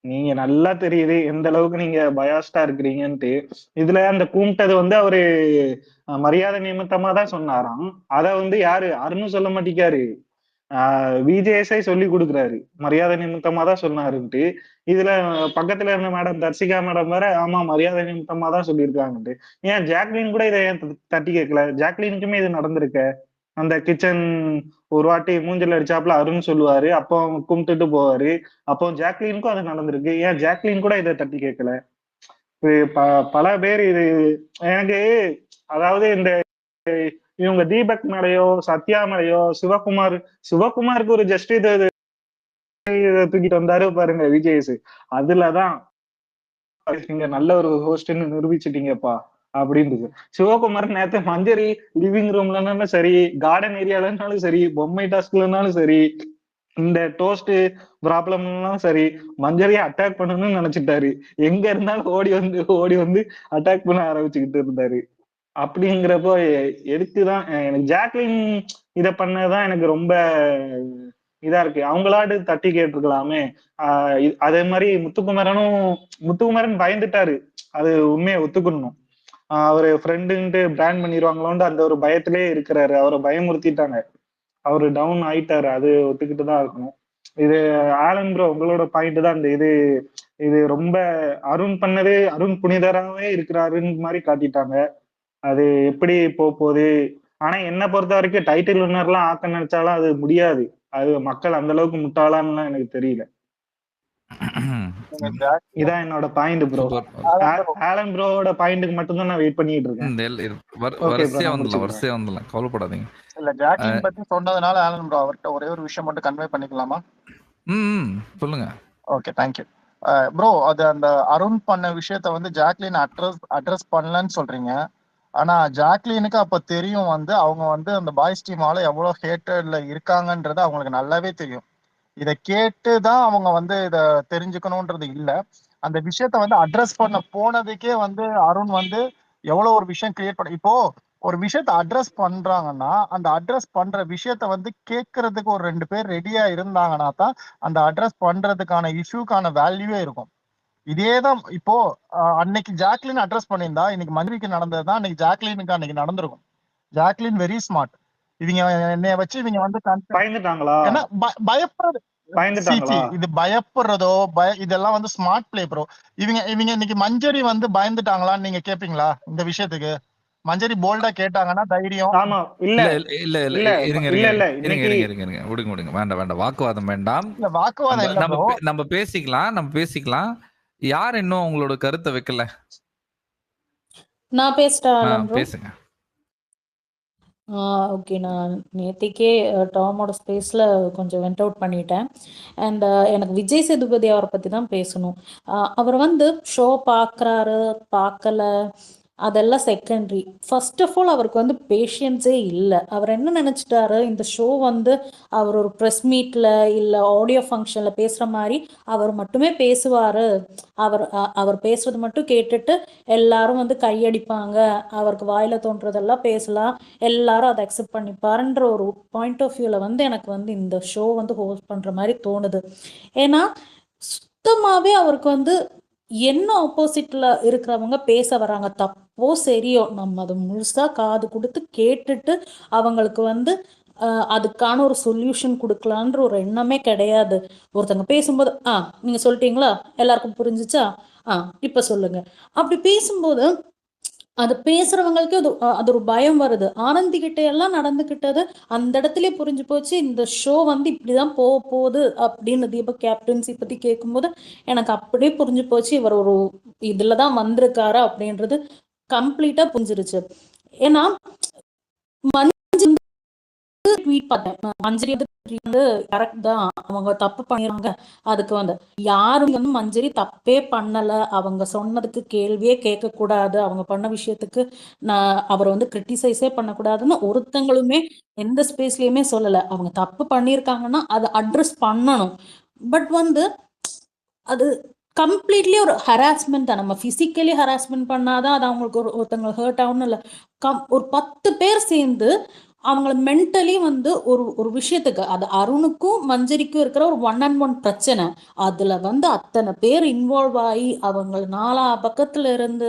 D: நீங்க நல்லா தெரியுது எந்த அளவுக்கு நீங்க பயாஸ்டா இருக்கிறீங்கன்ட்டு. இதுல அந்த கூப்பிட்டது வந்து அவரு மரியாதை நிமித்தமா தான் சொன்னாராம். அத வந்து யாரு அருணும் சொல்ல மாட்டேங்காரு, விஜேஎஸ்ஐ சொல்லி கொடுக்குறாரு மரியாதை நிமித்தமா தான் சொன்னாருன்ட்டு. இதுல பக்கத்துல இருந்த மேடம் தர்சிகா மேடம் வேற ஆமா மரியாதை நிமித்தமா தான் சொல்லியிருக்காங்கன்ட்டு. ஏன் ஜாக்லின் கூட இதை ஏன் தட்டி கேட்கல? ஜாக்லினுக்குமே இது நடந்திருக்க.
H: அந்த கிச்சன் ஒரு வாட்டி மூஞ்சில அடிச்சாப்புல அருண் சொல்லுவாரு, அப்போ கும்பிட்டுட்டு போவாரு. அப்போ ஜாக்லினுக்கும் அது நடந்திருக்கு. ஏன் ஜாக்லின் கூட இதை தட்டி கேட்கல? இது பல பேர் இது எனக்கு, அதாவது இந்த இவங்க தீபக் மேலையோ சத்யா மேலையோ சிவகுமாருக்கு ஒரு ஜஸ்ட் இதை தூக்கிட்டு வந்தாரு பாருங்க விஜய், அதுலதான் நீங்க நல்ல ஒரு ஹோஸ்ட்னு நிரூபிச்சிட்டீங்கப்பா அப்படின்னு. சிவகுமார் நேரத்தை மஞ்சரி லிவிங் ரூம்லனாலும் சரி, கார்டன் ஏரியாலனாலும் சரி, பொம்மை டாஸ்க்லனாலும் சரி, இந்த டோஸ்ட் ப்ராப்ளம்லாம் சரி, மஞ்சரியை அட்டாக் பண்ணணும்னு நினைச்சிட்டாரு. எங்க இருந்தாலும் ஓடி வந்து அட்டாக் பண்ண ஆரம்பிச்சுக்கிட்டு இருந்தாரு. அப்படிங்கிறப்போ எதுக்குதான் எனக்கு ஜாக்லின் இதை பண்ணதான் எனக்கு ரொம்ப இதா இருக்கு. அவங்களாட்டு தட்டி கேட்டிருக்கலாமே. அதே மாதிரி முத்துக்குமரன் பயந்துட்டாரு, அது உண்மையை ஒத்துக்கணும். அவரு ஃப்ரெண்டுன்ட்டு பிராண்ட் பண்ணிடுவாங்களோன்னு அந்த ஒரு பயத்திலே இருக்கிறாரு. அவரை பயமுறுத்திட்டாங்க, அவரு டவுன் ஆயிட்டாரு, அது ஒத்துக்கிட்டு தான் இருக்கணும். இது ஆலன் ப்ரோ உங்களோட பாயிண்ட் தான். இந்த இது ரொம்ப அருண் பண்ணது, அருண் புனிதராகவே இருக்கிறாருன்னு மாதிரி காட்டிட்டாங்க. அது எப்படி போகுது? ஆனா என்ன பொறுத்த வரைக்கும் டைட்டில் வின்னர்லாம் ஆக்க நினைச்சாலும் அது முடியாது. அது மக்கள் அந்த அளவுக்கு முட்டாளான்னு எனக்கு தெரியல. இதான் என்னோட பாயிண்ட் ப்ரோ. ஆலன் ப்ரோவோட பாயிண்ட்க்கு மட்டும் தான் நான் வெயிட் பண்ணிட்டு இருக்கேன்.
B: வரிசையா வந்துடலாம், கவலைப்படாதீங்க.
A: இல்ல ஜாக்லின் பத்தி சொன்னதுனால ஆலன் ப்ரோ அவர்கிட்ட ஒரே ஒரு விஷயம் மட்டும் கன்வே பண்ணிக்கலாமா?
B: சொல்லுங்க.
A: Okay, thank you bro. அது அந்த அருண் பண்ண விஷயத்த வந்து ஜாக்லின் அட்ரஸ் பண்ணலன்னு சொல்றீங்க. ஆனா ஜாக்லினுக்கு அப்ப தெரியும் வந்து அவங்க வந்து அந்த பாய்ஸ் டீமால எவ்வளவு ஹேட்டர்ல இருக்காங்கன்றது அவங்களுக்கு நல்லாவே தெரியும். இதை கேட்டுதான் அவங்க வந்து இத தெரிஞ்சுக்கணும்ன்றது இல்ல. அந்த விஷயத்த வந்து அட்ரஸ் பண்ண போனதுக்கே வந்து அருண் வந்து எவ்வளவு ஒரு விஷயம் கிரியேட் பண்ண. இப்போ ஒரு விஷயத்த அட்ரஸ் பண்றாங்கன்னா அந்த அட்ரஸ் பண்ற விஷயத்த வந்து கேட்கறதுக்கு ஒரு 2 பேர் ரெடியா இருந்தாங்கன்னா தான் அந்த அட்ரஸ் பண்றதுக்கான இஷ்யூக்கான வேல்யூவே இருக்கும். இதேதான் இப்போ அன்னைக்கு ஜாக்லின் அட்ரஸ் பண்ணியிருந்தா இன்னைக்கு மஞ்சுரிக்கு நடந்ததுதான் அன்னைக்கு ஜாக்லினுக்கு அன்னைக்கு நடந்திருக்கும். Jacqueline very smart. இவங்க என்னைய வச்சு இவங்க வந்து
H: பயந்துட்டாங்களா?
A: ஏன்னா பயப்படுறது இது பயப்படுறதோ இதெல்லாம் வந்து ஸ்மார்ட் பிளே ப்ரோ. இவங்க இன்னைக்கு மஞ்சரி வந்து பயந்துட்டாங்களான்னு நீங்க கேப்பீங்களா? இந்த விஷயத்துக்கு மஞ்சரி போல்டா கேட்டாங்கன்னா தைரியம்.
H: ஆமா, இல்ல
B: இல்ல விடுங்க, வேண்டாம், வாக்குவாதம் வேண்டாம்.
A: இல்ல வாக்குவாதம் இல்ல ப்ரோ,
B: நம்ம பேசிக்கலாம். யார் இன்னும் உங்களோட கருத்தை வைக்கல?
I: நான்
B: பேசுங்க.
I: ஓகே, நான் நேத்திக்கே டாமோட ஸ்பேஸில் கொஞ்சம் வெண்ட் அவுட் பண்ணிட்டேன். அண்ட் எனக்கு விஜய் சேதுபதி அவரை பற்றி தான் பேசணும். அவர் வந்து ஷோ பார்க்குறாரு பார்க்கல அதெல்லாம் செகண்டரி. ஃபர்ஸ்ட் ஆஃப் ஆல் அவருக்கு வந்து பேஷியன்ஸே இல்லை. அவர் என்ன நினச்சிட்டாரு, இந்த ஷோ வந்து அவர் ஒரு ப்ரெஸ் மீட்டில் இல்லை ஆடியோ ஃபங்க்ஷனில் பேசுகிற மாதிரி அவர் மட்டுமே பேசுவார், அவர் பேசுறது மட்டும் கேட்டுட்டு எல்லாரும் வந்து கையடிப்பாங்க, அவருக்கு வாயில தோன்றதெல்லாம் பேசலாம், எல்லாரும் அதை அக்செப்ட் பண்ணிப்பாருன்ற ஒரு பாயிண்ட் ஆஃப் வியூவில் வந்து எனக்கு வந்து இந்த ஷோ வந்து ஹோஸ்ட் பண்ணுற மாதிரி தோணுது. ஏன்னா சுத்தமாகவே அவருக்கு வந்து என்ன ஆப்போசிட்ல இருக்கிறவங்க பேச வராங்க, தப்போ சரியோ நம்ம அதை முழுசா காது கொடுத்து கேட்டுட்டு அவங்களுக்கு வந்து அதுக்கான ஒரு சொல்யூஷன் கொடுக்கலான்ற ஒரு எண்ணமே கிடையாது. ஒருத்தங்க பேசும்போது நீங்க சொல்லிட்டீங்களா, எல்லாருக்கும் புரிஞ்சுச்சா, இப்ப சொல்லுங்க, அப்படி பேசும்போது அது பேசுறவங்களுக்கு அது ஒரு பயம் வருது. ஆனந்தி கிட்ட எல்லாம் நடந்துகிட்டது அந்த இடத்துல புரிஞ்சு போச்சு, இந்த ஷோ வந்து இப்படிதான் போகுது அப்படின்னு. தீபக் கேப்டன்சி பத்தி கேட்கும்போது எனக்கு அப்படியே புரிஞ்சு போச்சு, இவர் ஒரு இதுலதான் வந்திருக்காரு அப்படின்றது கம்ப்ளீட்டா புரிஞ்சிருச்சு. ஏன்னா ட்வீட் பார்த்தேன், மஞ்சரி வந்து கரெக்ட் தான், அவங்க தப்பு பண்ணிடுறாங்க, அதுக்கு வந்து யாரும் வந்து மஞ்சரி தப்பே பண்ணல, அவங்க சொன்னதுக்கு கேள்வியே கேட்க கூடாது, அவங்க பண்ண விஷயத்துக்கு அவர் வந்து கிரிட்டிசைஸே பண்ணக்கூடாதுன்னு ஒருத்தங்களுமே எந்த ஸ்பேஸ்லயுமே சொல்லல. அவங்க தப்பு பண்ணியிருக்காங்கன்னா அதை அட்ரஸ் பண்ணணும். பட் வந்து அது கம்ப்ளீட்லி ஒரு ஹராஸ்மெண்ட் தான். நம்ம பிசிக்கலி ஹராஸ்மெண்ட் பண்ணாதான் அது அவங்களுக்கு ஒருத்தவங்களுக்கு ஹர்ட் ஆகும்னு இல்லை. ஒரு 10 பேர் சேர்ந்து அவங்கள மென்டலி வந்து ஒரு விஷயத்துக்கு, அது அருணுக்கும் மஞ்சரிக்கும் இருக்கிற ஒரு 1-on-1 பிரச்சனை, அதுல வந்து அத்தனை பேர் இன்வால்வ் ஆகி அவங்க 4 பக்கத்துல இருந்து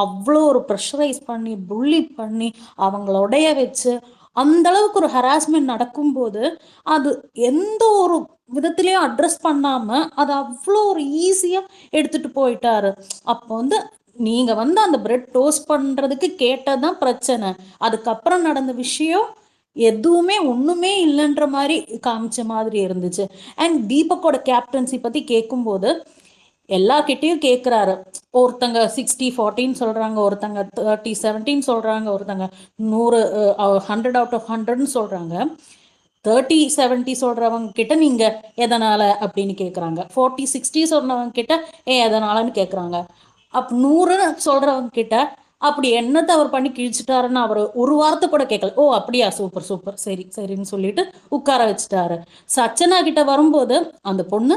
I: அவ்வளோ ஒரு ப்ரெஷரைஸ் பண்ணி புள்ளி பண்ணி அவங்களோடைய வச்சு அந்த அளவுக்கு ஒரு ஹராஸ்மெண்ட் நடக்கும்போது அது எந்த ஒரு விதத்திலையும் அட்ரஸ் பண்ணாம அது அவ்வளோ ஒரு ஈஸியா எடுத்துட்டு போயிட்டாரு. அப்போ வந்து நீங்க வந்து அந்த பிரெட் டோஸ்ட் பண்றதுக்கு கேட்டதான் பிரச்சனை, அதுக்கப்புறம் நடந்த விஷயம் எதுவுமே ஒண்ணுமே இல்லைன்ற மாதிரி காமிச்ச மாதிரி இருந்துச்சு. அண்ட் தீபக்கோட கேப்டன்சி பத்தி கேட்கும்போது எல்லார்கிட்டயும் கேட்குறாரு. ஒருத்தங்க 60-40 சொல்றாங்க, ஒருத்தங்க 30-17 சொல்றாங்க, ஒருத்தங்க 100 100 out of 100 சொல்றாங்க. 30-70 சொல்றவங்க கிட்ட நீங்க எதனால அப்படின்னு கேக்குறாங்க. 40-60 சொல்றவங்க கிட்ட எதனாலன்னு கேக்குறாங்க. 100 சொல்றவங்க கிட்ட அப்படி என்னத்தை அவர் பண்ணி கிழிச்சிட்டாருன்னு அவர் ஒரு வார்த்தை கூட கேட்கல. ஓ அப்படியா, சூப்பர் சூப்பர், சரி சரின்னு சொல்லிட்டு உட்கார வச்சுட்டாரு. சச்சனா கிட்ட வரும்போது அந்த பொண்ணு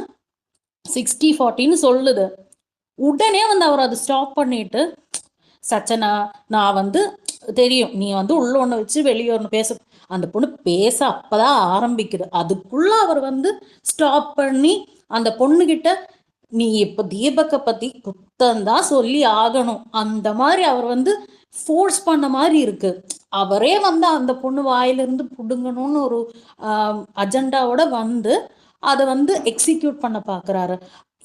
I: 60-40 சொல்லுது. உடனே அவர் அதை ஸ்டாப் பண்ணிட்டு, சச்சனா நான் தெரியும் நீ உள்ள ஒண்ணு வச்சு வெளியே ஒண்ணு பேச, அந்த பொண்ணு பேச அப்பதான் ஆரம்பிக்குது. அதுக்குள்ள அவர் ஸ்டாப் பண்ணி அந்த பொண்ணு கிட்ட நீ இப்ப தீபக்க பத்தி குத்தந்தான் சொல்லி ஆகணும் அந்த மாதிரி அவர் ஃபோர்ஸ் பண்ண மாதிரி இருக்கு. அவரே அந்த பொண்ணு வாயிலிருந்து புடுங்கணும்னு ஒரு அஜெண்டாவோட அதை எக்ஸிக்யூட் பண்ண பாக்குறாரு.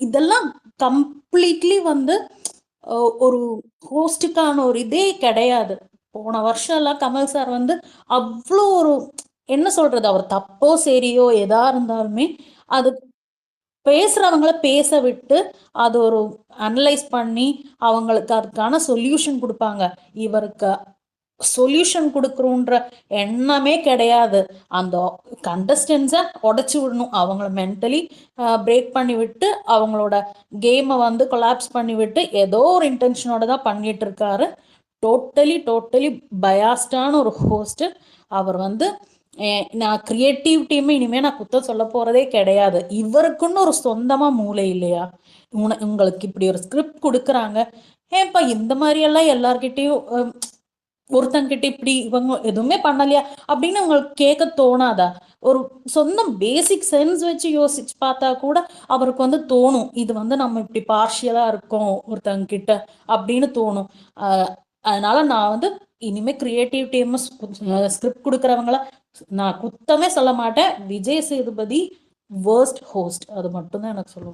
I: இதெல்லாம் கம்ப்ளீட்லி ஒரு ஹோஸ்டுக்கான ஒரு இதே கிடையாது. போன வருஷம் எல்லாம் கமல் சார் அவ்வளோ ஒரு என்ன சொல்றது, அவர் தப்போ சரியோ எதா இருந்தாலுமே அது பேசுறவங்கள பேச விட்டு அது ஒரு அனலைஸ் பண்ணி அவங்களுக்கு அதுக்கான சொல்யூஷன் கொடுப்பாங்க. இவருக்கு சொல்யூஷன் கொடுக்கணுன்ற எண்ணமே கிடையாது. அந்த கண்டஸ்டன்ஸை உடைச்சு விடணும், அவங்கள மென்டலி பிரேக் பண்ணி விட்டு அவங்களோட கேமை கொலாப்ஸ் பண்ணி விட்டு ஏதோ ஒரு இன்டென்ஷனோட தான் பண்ணிட்டு இருக்காரு. டோட்டலி பயாஸ்டான ஒரு ஹோஸ்ட் அவர். நான் கிரியேட்டிவ் டீம் இனிமே நான் குத்தம் சொல்ல போறதே கிடையாது. இவருக்குன்னு ஒரு சொந்தமா மூளை இல்லையா? உங்களுக்கு இப்படி ஒரு ஸ்கிரிப்ட் கொடுக்குறாங்க, ஏன்ப்பா இந்த மாதிரி எல்லாம் எல்லார்கிட்டையும் ஒருத்தங்கிட்ட இப்படி இவங்க எதுவுமே பண்ணலையா அப்படின்னு உங்களுக்கு கேட்க தோணாதா? ஒரு சொந்தம் பேசிக் சென்ஸ் வச்சு யோசிச்சு பார்த்தா கூட அவருக்கு தோணும், இது நம்ம இப்படி பார்ஷியலா இருக்கோம் ஒருத்தங்க கிட்ட அப்படின்னு தோணும். அதனால நான் இனிமே கிரியேட்டிவ் டீம் ஸ்கிரிப்ட் கொடுக்குறவங்கள நான் குத்தமே சொல்ல மாட்டேன். விஜய் சேதுபதி வேர்ஸ்ட் ஹோஸ்ட், அது மட்டும்தான் எனக்கு சொல்ல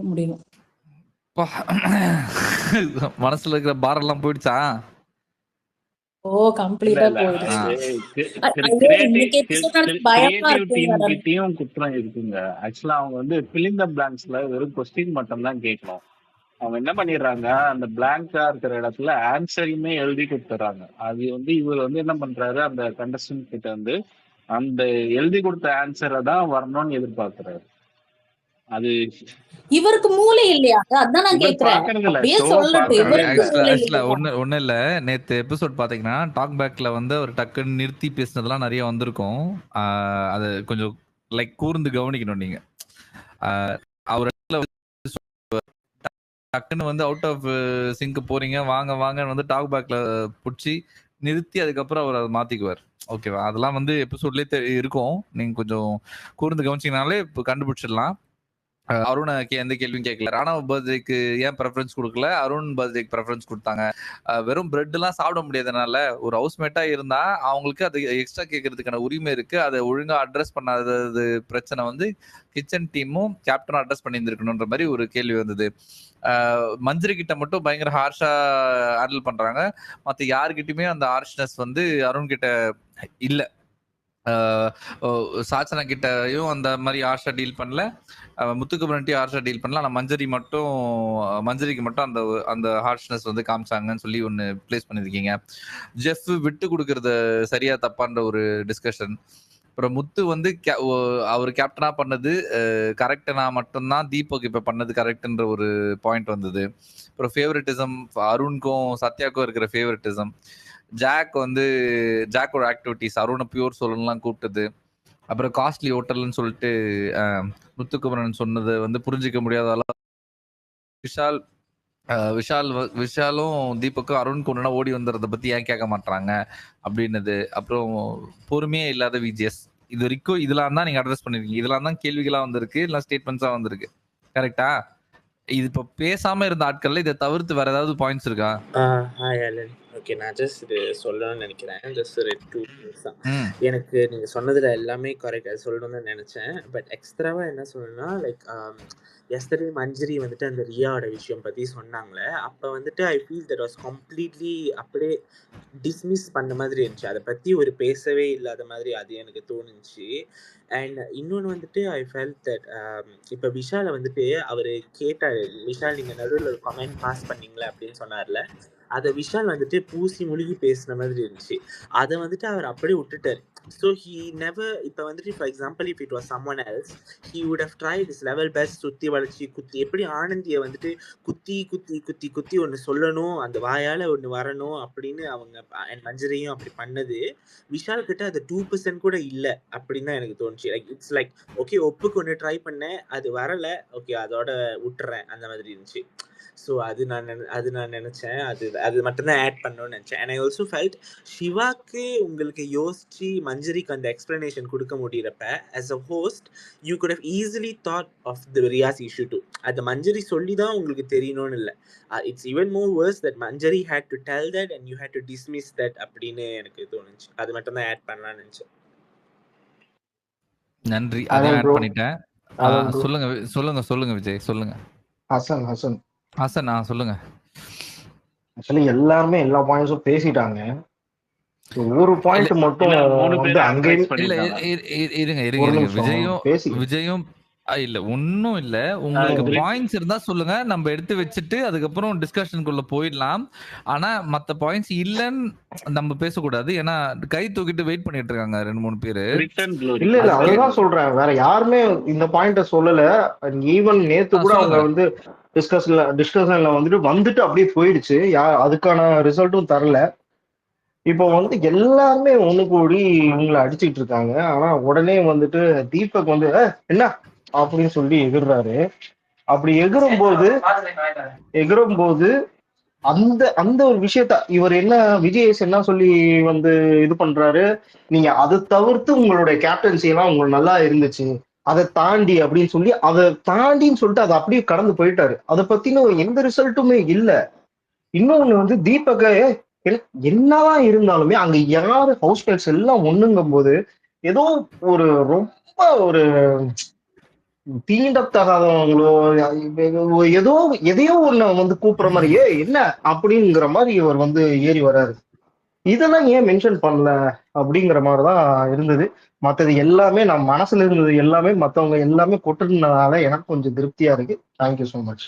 I: முடியும்.
B: மனசுல இருக்கிற பாரெல்லாம் போயிடுச்சா?
I: ஓ கம்ப்ளீட்டா போயிடுச்சு.
C: கிரியேட்டிவ் டீம் கிட்டயும் குற்றம் இருக்குங்க. ஆக்சுவலா அவங்க ஃபில் தி பிளாங்க்ஸ்ல வெறும் கொஸ்டின் மட்டும் தான் கேட்கணும். அவங்க என்ன பண்ணிடுறாங்க, அந்த பிளாங்கா இருக்கிற இடத்துல ஆன்சரையுமே எழுதி கொடுத்துறாங்க. அது இவர் என்ன பண்றாரு, அந்த கண்டஸ்டன்ட் கிட்ட அந்த எழுதி கொடுத்த ஆன்சரை தான் வரணும்னு எதிர்பார்க்கிறாரு. அது
I: இவருக்கு மூளை இல்லையா? அதான் நான் கேக்குறேன். அப்படியே சொல்லட்டும், இவருக்கு மூளை இல்லையா?
B: ஒண்ணு இல்ல, நேத்து எபிசோட் பாத்தீங்கன்னா டாக் பேக்ல ஒரு டக்குன்னு நிறுத்தி பேசினதெல்லாம் நிறைய வந்திருக்கும். அது கொஞ்சம் லைக் கூர்ந்து கவனிக்கணும் நீங்க. அவர் டக்குன்னு அவுட் ஆஃப் சிங்க் போறீங்க, வாங்க வாங்க டாக் பேக்ல புடிச்சு நிறுத்தி அதுக்கப்புறம் அவர் அதை மாத்திக்குவார். ஓகேவா? அதெல்லாம் எபிசோட்லயே இருக்கும். நீங்க கொஞ்சம் கூர்ந்து கவனிச்சீங்கனாலே இப்போ கண்டுபிடிச்சிடலாம். அருண் எந்த கேள்வியும் கேட்கல. ராணவ பர்த்டேக்கு ஏன் ப்ரெஃபரன்ஸ் கொடுக்கல, அருண் பர்த்டேக்கு ப்ரெஃபரன்ஸ் கொடுத்தாங்க. வெறும் பிரெட் எல்லாம் சாப்பிட முடியாதனால ஒரு ஹவுஸ்மேட்டா இருந்தா அவங்களுக்கு அது எக்ஸ்ட்ரா கேட்கறதுக்கான உரிமை இருக்கு. அதை ஒழுங்கா அட்ரஸ் பண்ணாதது பிரச்சனை கிச்சன் டீமும் கேப்டனும் அட்ரஸ் பண்ணியிருந்திருக்கணுன்ற மாதிரி ஒரு கேள்வி வந்தது. மஞ்சரி கிட்ட மட்டும் பயங்கர ஹார்ஷா ஹேண்டில் பண்றாங்க. மற்ற யாருக்கிட்டயுமே அந்த ஹார்ஷ்னஸ் அருண் கிட்ட இல்ல. சாச்சனா கிட்டயும் அந்த மாதிரி ஹார்ஷா டீல் பண்ணல, முத்துக்குமரன்ட்டி ஹார்ஷா டீல் பண்ணல. ஆனா மஞ்சரிக்கு மட்டும் அந்த அந்த ஹார்ஷ்னஸ் காமிச்சாங்கன்னு சொல்லி ஒன்னு பிளேஸ் பண்ணிருக்கீங்க. ஜெஃப் விட்டு கொடுக்கறது சரியா தப்பான்ற ஒரு டிஸ்கஷன். அப்புறம் முத்து அவர் கேப்டனா பண்ணது கரெக்டனா மட்டும்தான், தீபக் இப்ப பண்ணது கரெக்ட்ன்ற ஒரு பாயிண்ட் வந்தது. அப்புறம் ஃபேவரட்டிசம், அருணுக்கும் சத்யாக்கும் இருக்கிற ஃபேவரட்டிசம், ஜாக்கோட ஆக்டிவிட்டிஸ், அருணை பியூர் சொல்லலாம் கூப்பிட்டது, அப்புறம் காஸ்ட்லி ஹோட்டல்னு சொல்லிட்டு முத்துக்குமரன் சொன்னது புரிஞ்சிக்க முடியாத அளவு. விஷாலும் தீபக்கும் அருண் கொண்டுனா ஓடி வந்துறத பத்தி ஏன் கேட்க மாட்டாங்க அப்படின்னது. அப்புறம் பொறுமையே இல்லாத விஜிஎஸ். இது வரைக்கும் இதெல்லாம் தான் நீங்க அட்ரஸ் பண்ணிருக்கீங்க. இதெல்லாம் தான் கேள்விகளா வந்திருக்கு, இல்ல ஸ்டேட்மெண்ட்ஸா வந்திருக்கு. கரெக்டா? இது இப்ப பேசாம இருந்த ஆட்கள்ல இதை தவிர்த்து வேற ஏதாவது பாயிண்ட்ஸ் இருக்கா?
J: ஓகே, நான் ஜஸ்ட் இது சொல்லணும்னு நினைக்கிறேன். ஜஸ்ட் ஒரு 2 திங்ஸ் தான்.
B: ம்
J: எனக்கு நீங்க சொன்னதுல எல்லாமே கரெக்ட். அது சொல்லணும்னு நினைச்சேன். பட் எக்ஸ்ட்ராவா என்ன சொல்லணும்னா, லைக் எஸ்டர்டே மஞ்சரி வந்துட்டு அந்த ரியாவோட விஷயம் பத்தி சொன்னாங்களே, அப்ப வந்துட்டு I feel that was completely அப்படியே டிஸ்மிஸ் பண்ண மாதிரி இருந்துச்சு. அதை பத்தி ஒரு பேசவே இல்லாத மாதிரி அது எனக்கு தோணுச்சு. அண்ட் இன்னொன்று வந்துட்டு ஐ ஃபெல்ட் தட் இப்போ விஷாலை வந்துட்டு அவர் கேட்டார், விஷால் நீங்கள் நடுவில் ஒரு கமெண்ட் பாஸ் பண்ணீங்களே அப்படின்னு சொன்னார்ல, அதை விஷால் வந்துட்டு பூசி முழுகி பேசின மாதிரி இருந்துச்சு. அதை வந்துட்டு அவர் அப்படியே விட்டுட்டார். ஸோ ஹீ நெவர், இப்போ வந்துட்டு for example if it was someone else, he would have tried his level best, சுற்றி வளைச்சி குத்தி, எப்படி ஆனந்தியை வந்துட்டு குத்தி குத்தி குத்தி குத்தி ஒன்று சொல்லணும், அந்த வாயால் ஒன்று வரணும் அப்படின்னு அவங்க அண்ட் மஞ்சரியும் அப்படி பண்ணது. விஷால் கிட்ட அது 2% கூட இல்லை அப்படின்னு தான் எனக்கு தோணுச்சு. லைக் இட்ஸ் லைக் ஓகே, ஒப்புக்கு ஒன்று ட்ரை பண்ணேன், அது வரலை, ஓகே அதோட விட்டுறேன், அந்த மாதிரி இருந்துச்சு. ஸோ அது நான் நினச்சேன், அது மட்டும்தான் ஆட் பண்ணணும்னு நினச்சேன். அண்ட் ஐ ஆல்சோ ஃபெல்ட் சிவாக்கு உங்களுக்கு யோசிச்சு மஞ்சரிக்கு அந்த எக்ஸ்பிளனேஷன் கொடுக்க முடியிறப்ப as a host you could have easily thought of the Riya's issue too. அது மஞ்சரி சொல்லி தான் உங்களுக்கு தெரியணும்னு இல்லை. It's even more worse that Manjari had to tell that and you had to dismiss that அப்படின்னு எனக்கு தோணுச்சு. அது மட்டும் தான் ஆட் பண்ணலாம்னு நினச்சேன்.
B: நன்றி, அதையும் ஆட்
D: bro.
B: பண்ணிட்டேன்.
D: bro.
B: சொல்லுங்க விஜய், சொல்லுங்க.
D: ஹசன்
B: சொல்லுங்க.
D: ஆக்சுவலி எல்லாருமே எல்லா பாயிண்ட்ஸும் பேசிட்டாங்க. ஒரு பாயிண்ட் மட்டும் வந்து அங்கேயும்
B: இல்ல இருங்க விஜயும் இல்ல ஒன்னும் இல்ல, உங்களுக்கு பாயிண்ட்ஸ் இருந்தா சொல்லுங்க, நம்ம எடுத்து வச்சுட்டு அதுக்கப்புறம் டிஸ்கஷனுக்குள்ள போயிடலாம். ஆனா மத்த பாயிண்ட்ஸ் இல்லன்னு நம்ம பேசக்கூடாது, ஏன்னா கை தூக்கிட்டு வெயிட் பண்ணிட்டு இருக்காங்க 2-3 பேரு.
D: இல்ல அதுதான் சொல்றேன், வேற யாருமே இந்த பாயிண்ட சொல்லல. ஈவன் நேத்து கூட அவங்க வந்து டிஸ்கஷன்ல வந்துட்டு அப்படியே போயிடுச்சு, அதுக்கான ரிசல்ட்டும் தரல. இப்போ வந்து எல்லாருமே ஒண்ணு கூடி இவங்களை அடிச்சுட்டு இருக்காங்க. ஆனா உடனே வந்துட்டு தீபக் வந்து என்ன அப்படின்னு சொல்லி எகிர்றாரு. அப்படி எகிரும் போது அந்த அந்த ஒரு விஷயத்த இவர் என்ன விஜயேஷ் என்ன சொல்லி வந்து இது பண்றாரு, நீங்க அதை தவிர்த்து உங்களுடைய கேப்டன்சி எல்லாம் உங்களுக்கு நல்லா இருந்துச்சு, அதை தாண்டி அப்படின்னு சொல்லி அதை தாண்டின்னு சொல்லிட்டு அதை அப்படியே கடந்து போயிட்டாரு. அதை பத்தின எந்த ரிசல்ட்டுமே இல்லை. இன்னொன்னு வந்து தீபக என்னதான் இருந்தாலுமே அங்க யாரு ஹவுஸ் மேட்ஸ் எல்லாம் ஒண்ணுங்கும் போது ஏதோ ஒரு ரொம்ப ஒரு தீண்டத்தகாதவங்களோ எதையோ ஒண்ணு வந்து கூப்பிடுற மாதிரியே என்ன அப்படிங்கிற மாதிரி இவர் வந்து ஏறி வராரு. இதெல்லாம் ஏன் மென்ஷன் பண்ணல அப்படிங்கிற மாதிரிதான் இருந்தது. மற்றது எல்லாமே நம்ம மனசுல இருந்தது எல்லாமே மத்தவங்க எல்லாமே கொட்டுனதுனால எனக்கு கொஞ்சம் திருப்தியா இருக்கு. Thank you so much.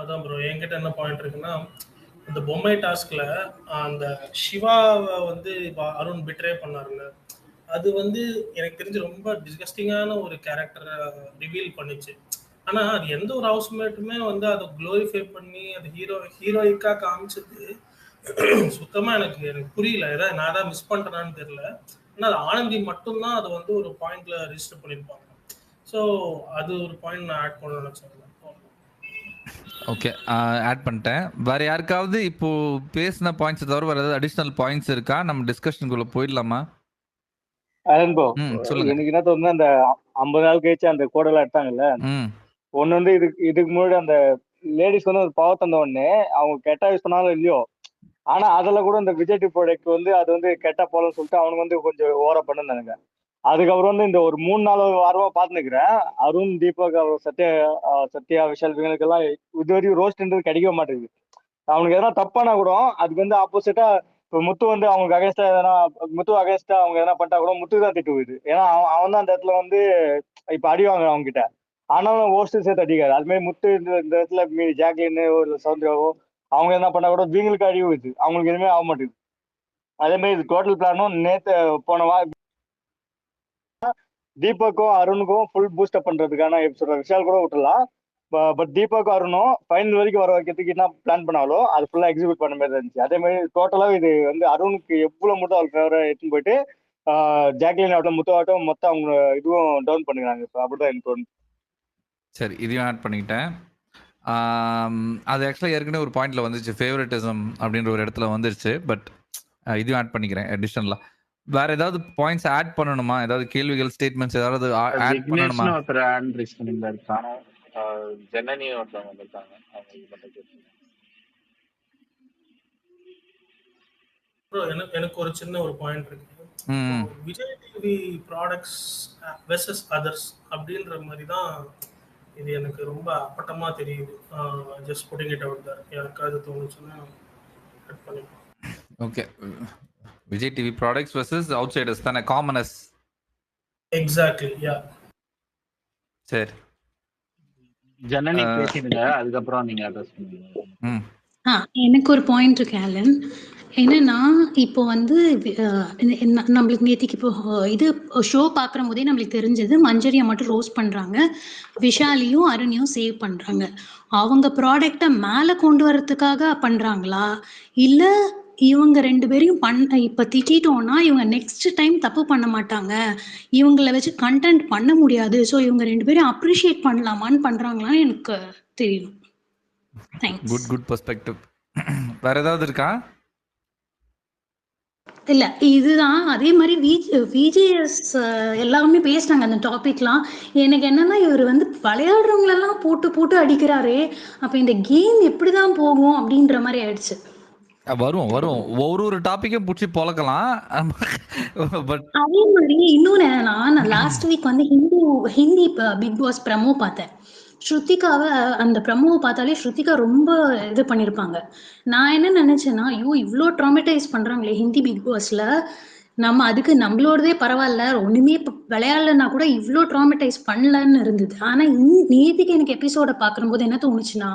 K: அதான் ப்ரோ, என்கிட்ட என்ன பாயிண்ட் இருக்குன்னா, அந்த பொம்மை டாஸ்க்ல அந்த சிவாவை வந்து அருண் பிட்ரே பண்ணாருங்க, அது வந்து எனக்கு தெரிஞ்சு ரொம்ப டிஸ்கஸ்டிங்கான ஒரு கேரக்டரை ரிவீல் பண்ணிச்சு. ஆனா அது எந்த ஒரு ஹவுஸ்மேட்டுமே வந்து அதை குளோரிஃபை பண்ணி அது ஹீரோயிக்கா காமிச்சது சுத்தமா எனக்கு புரியல. ஏதாவது நான் தான் மிஸ் பண்றேனான்னு தெரியல. ஆனா அது ஆனந்தி மட்டும்தான் அதை வந்து ஒரு பாயிண்ட்ல ரிஜிஸ்டர் பண்ணியிருப்பாங்க. ஸோ அது ஒரு பாயிண்ட் நான் ஆட் பண்ண நினைச்சேன்.
B: ஓகே, ஆட் பண்ணிட்டேன். வேற யாருக்காவது இப்போ பேசின பாயிண்ட்ஸ் தவிர வேற ஏதாவது அடிஷனல் பாயிண்ட்ஸ் இருக்கா? நம்ம டிஸ்கஷனுக்குள்ள போயிடலாமா?
L: சொல்லுங்க. எனக்கு என்ன தோணுது, அந்த 50 நாள் கழிச்சு அந்த கோடெல்லாம் எடுத்தாங்கல்ல, ஒண்ணு வந்து இதுக்கு முன்னாடி அந்த லேடிஸ் வந்து ஒரு பவர் தந்த உடனே அவங்க கெட்டா யூஸ் பண்ணாலும் இல்லையோ, ஆனா அதுல கூட இந்த விஜய் ப்ராடக்ட் வந்து அது வந்து கெட்டா போலன்னு சொல்லிட்டு அவனுக்கு வந்து கொஞ்சம் ஓவரா பண்ணுங்க. அதுக்கப்புறம் வந்து இந்த ஒரு 3-4 வாரமா பாத்துக்கிறேன், அருண், தீபக், சத்யா, விஷால் இவங்களுக்கெல்லாம் இதுவரையும் ரோஸ்ட்ன்றது கிடைக்க மாட்டேங்குது. அவனுக்கு எதனா தப்பானா கூட அதுக்கு வந்து ஆப்போசிட்டா இப்போ முத்து வந்து அவங்களுக்கு அகேன்ஸ்டா அவங்க எதனா பண்ணிட்டா கூட முத்துக்கு தான் திட்டு போகுது. ஏன்னா அவன் தான் அந்த இடத்துல வந்து இப்ப அடி வாங்குறான் அவங்க கிட்ட, ஆனாலும் ஓஸ்ட் சேர்த்து அடிக்காது. அது மாதிரி முத்து இந்த இடத்துல ஜாக்லின் ஒரு சௌந்தர்யாவோ அவங்க என்ன பண்ணா கூட வீங்களுக்கு அடி போகுது, அவங்களுக்கு எதுவுமே ஆக மாட்டேங்குது. அதே மாதிரி டோட்டல் பிளானும் நேத்து போன தீபக்கும் அருணுக்கும் ஃபுல் பூஸ்டப் பண்றதுக்கான எபிசோட் விஷால் கூட விட்டுலாம். பட் தீபக்கும் அருணும் ஃபைனல் வரைக்கும் வர வைக்கிறதுக்கு என்ன பிளான் பண்ணாலும் அது ஃபுல்லா எக்ஸிக்யூட் பண்ண மாதிரி இருந்துச்சு. அதே மாதிரி டோட்டலா இது வந்து அருணுக்கு எவ்வளவு மட்டும் அவர் ஃபேவரா எடுத்துன்னு போயிட்டு ஜாக்லின் ஆகட்டும் முத்து ஆகட்டும் மொத்தம் அவங்க இதுவும் டவுன் பண்ணுறாங்க. இப்போ அப்படிதான் எனக்கு தோணுது.
B: சரி, இதையும் ஆட் பண்ணிக்கிட்டேன். அது ஆக்சுவலாக ஏற்கனவே ஒரு பாயிண்ட்ல வந்துச்சு, ஃபேவரட்டிசம் அப்படின்ற ஒரு இடத்துல வந்துருச்சு. பட் இதையும் ஆட் பண்ணிக்கிறேன் அடிஷனலா. வேற ஏதாவது பாயிண்ட்ஸ் ஆட் பண்ணணுமா? ஏதாவது கேள்விகள், ஸ்டேட்மெண்ட்ஸ் ஏதாவது ஆட் பண்ணணுமா?
C: ஜனனி ஒருத்தவங்க வந்திருக்காங்க, அவங்க இது மட்டும் கேட்குறேன்.
K: ப்ரோ எனக்கு ஒரு சின்ன ஒரு பாயிண்ட் இருக்கு. இப்போ
B: ம்
K: Vijay TV products versus others அப்படின்ற மாதிரி தான் இது எனக்கு ரொம்ப அப்பட்டமா தெரியுது. Just putting it out there. யாருக்காவது தோணுச்சுன்னா கட் பண்ணிக்கலாம்.
B: Okay. Vijay TV products versus outsiders தானே, காமனஸ்.
K: எக்ஸாக்ட்லி, யா.
B: சரி.
C: ஜனனி பேசிடுங்க, அதுக்கப்புறம் நீங்க அட்ரஸ் பண்ணுங்க.
B: ம்
M: எனக்கு ஒரு பாயிண்ட் இருக்கு ஆலன். என்னன்னா இப்போ வந்து நம்மளுக்கு நேத்திக்கு இப்போ இது ஷோ பார்க்குற போதே நம்மளுக்கு தெரிஞ்சது மஞ்சரியை மட்டும் ரோஸ்ட் பண்றாங்க, விஷாலியும் அருணையும் சேவ் பண்றாங்க. அவங்க ப்ராடக்டை மேலே கொண்டு வர்றதுக்காக பண்றாங்களா, இல்ல இவங்க 2 பேரையும் இப்ப திட்டோம்னா இவங்க நெக்ஸ்ட் டைம் தப்பு பண்ண மாட்டாங்க, இவங்களை வச்சு கண்டென்ட் பண்ண முடியாது, ஸோ இவங்க 2 பேரையும் அப்ரிஷியேட் பண்ணலாமான்னு பண்றாங்களான்னு எனக்கு தெரியணும். தேங்க்ஸ்.
B: Good perspective. வேற ஏதாவது இருக்கா?
M: இல்ல இதுதான். அதே மாதிரி விஜிஎஸ் எல்லாமே பேசினாங்க அந்த டாபிக்லாம். எனக்கு என்னன்னா இவர் வந்து விளையாடுறவங்களெல்லாம் போட்டு போட்டு அடிக்கிறாரே, அப்ப இந்த கேம் எப்படிதான் போகும் அப்படின்ற மாதிரி ஆயிடுச்சு.
B: வரும் ஒரு டாபிக்கும் பிடிச்சி பொழக்கலாம். பட்
M: அதே மாதிரி இன்னொன்னு என்னன்னா, நான் லாஸ்ட் வீக் வந்து ஹிந்தி பிக் பாஸ் ப்ரமோ பார்த்தேன். ஸ்ருத்திகாவை அந்த ப்ரமோவை பார்த்தாலே ஸ்ருத்திகா ரொம்ப இது பண்ணியிருப்பாங்க. நான் என்ன நினைச்சேன்னா, ஐயோ இவ்வளோ ட்ராமடைஸ் பண்றாங்களே ஹிந்தி பிக் பாஸ்ல, நம்ம அதுக்கு நம்மளோடதே பரவாயில்ல, ஒண்ணுமே விளையாடலன்னா கூட இவ்வளோ ட்ராமடைஸ் பண்ணலன்னு இருந்தது. ஆனா நேத்திக்கு எனக்கு எபிசோட பார்க்கும்போது என்ன தோணுச்சுன்னா,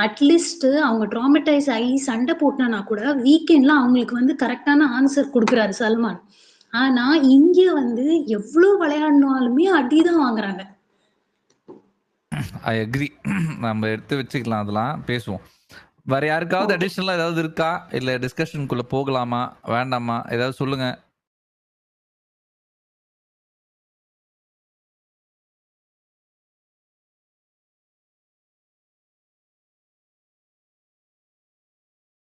M: அட்லீஸ்ட் அவங்க ட்ராமடைஸ் ஆகி சண்டை போட்டனா கூட வீக்கெண்ட்ல அவங்களுக்கு வந்து கரெக்டான ஆன்சர் கொடுக்குறாரு சல்மான். ஆனா இங்க வந்து எவ்வளவு விளையாடினாலுமே அடிதான் வாங்குறாங்க.
B: I agree. நம்ம எடுத்து வச்சுக்கலாம், அதெல்லாம் பேசுவோம். வேற யாருக்காவது அடிஷனலா ஏதாவது இருக்கா, இல்ல டிஸ்கஷனுக்குள்ள போகலாமா வேண்டாமா, ஏதாவது சொல்லுங்க.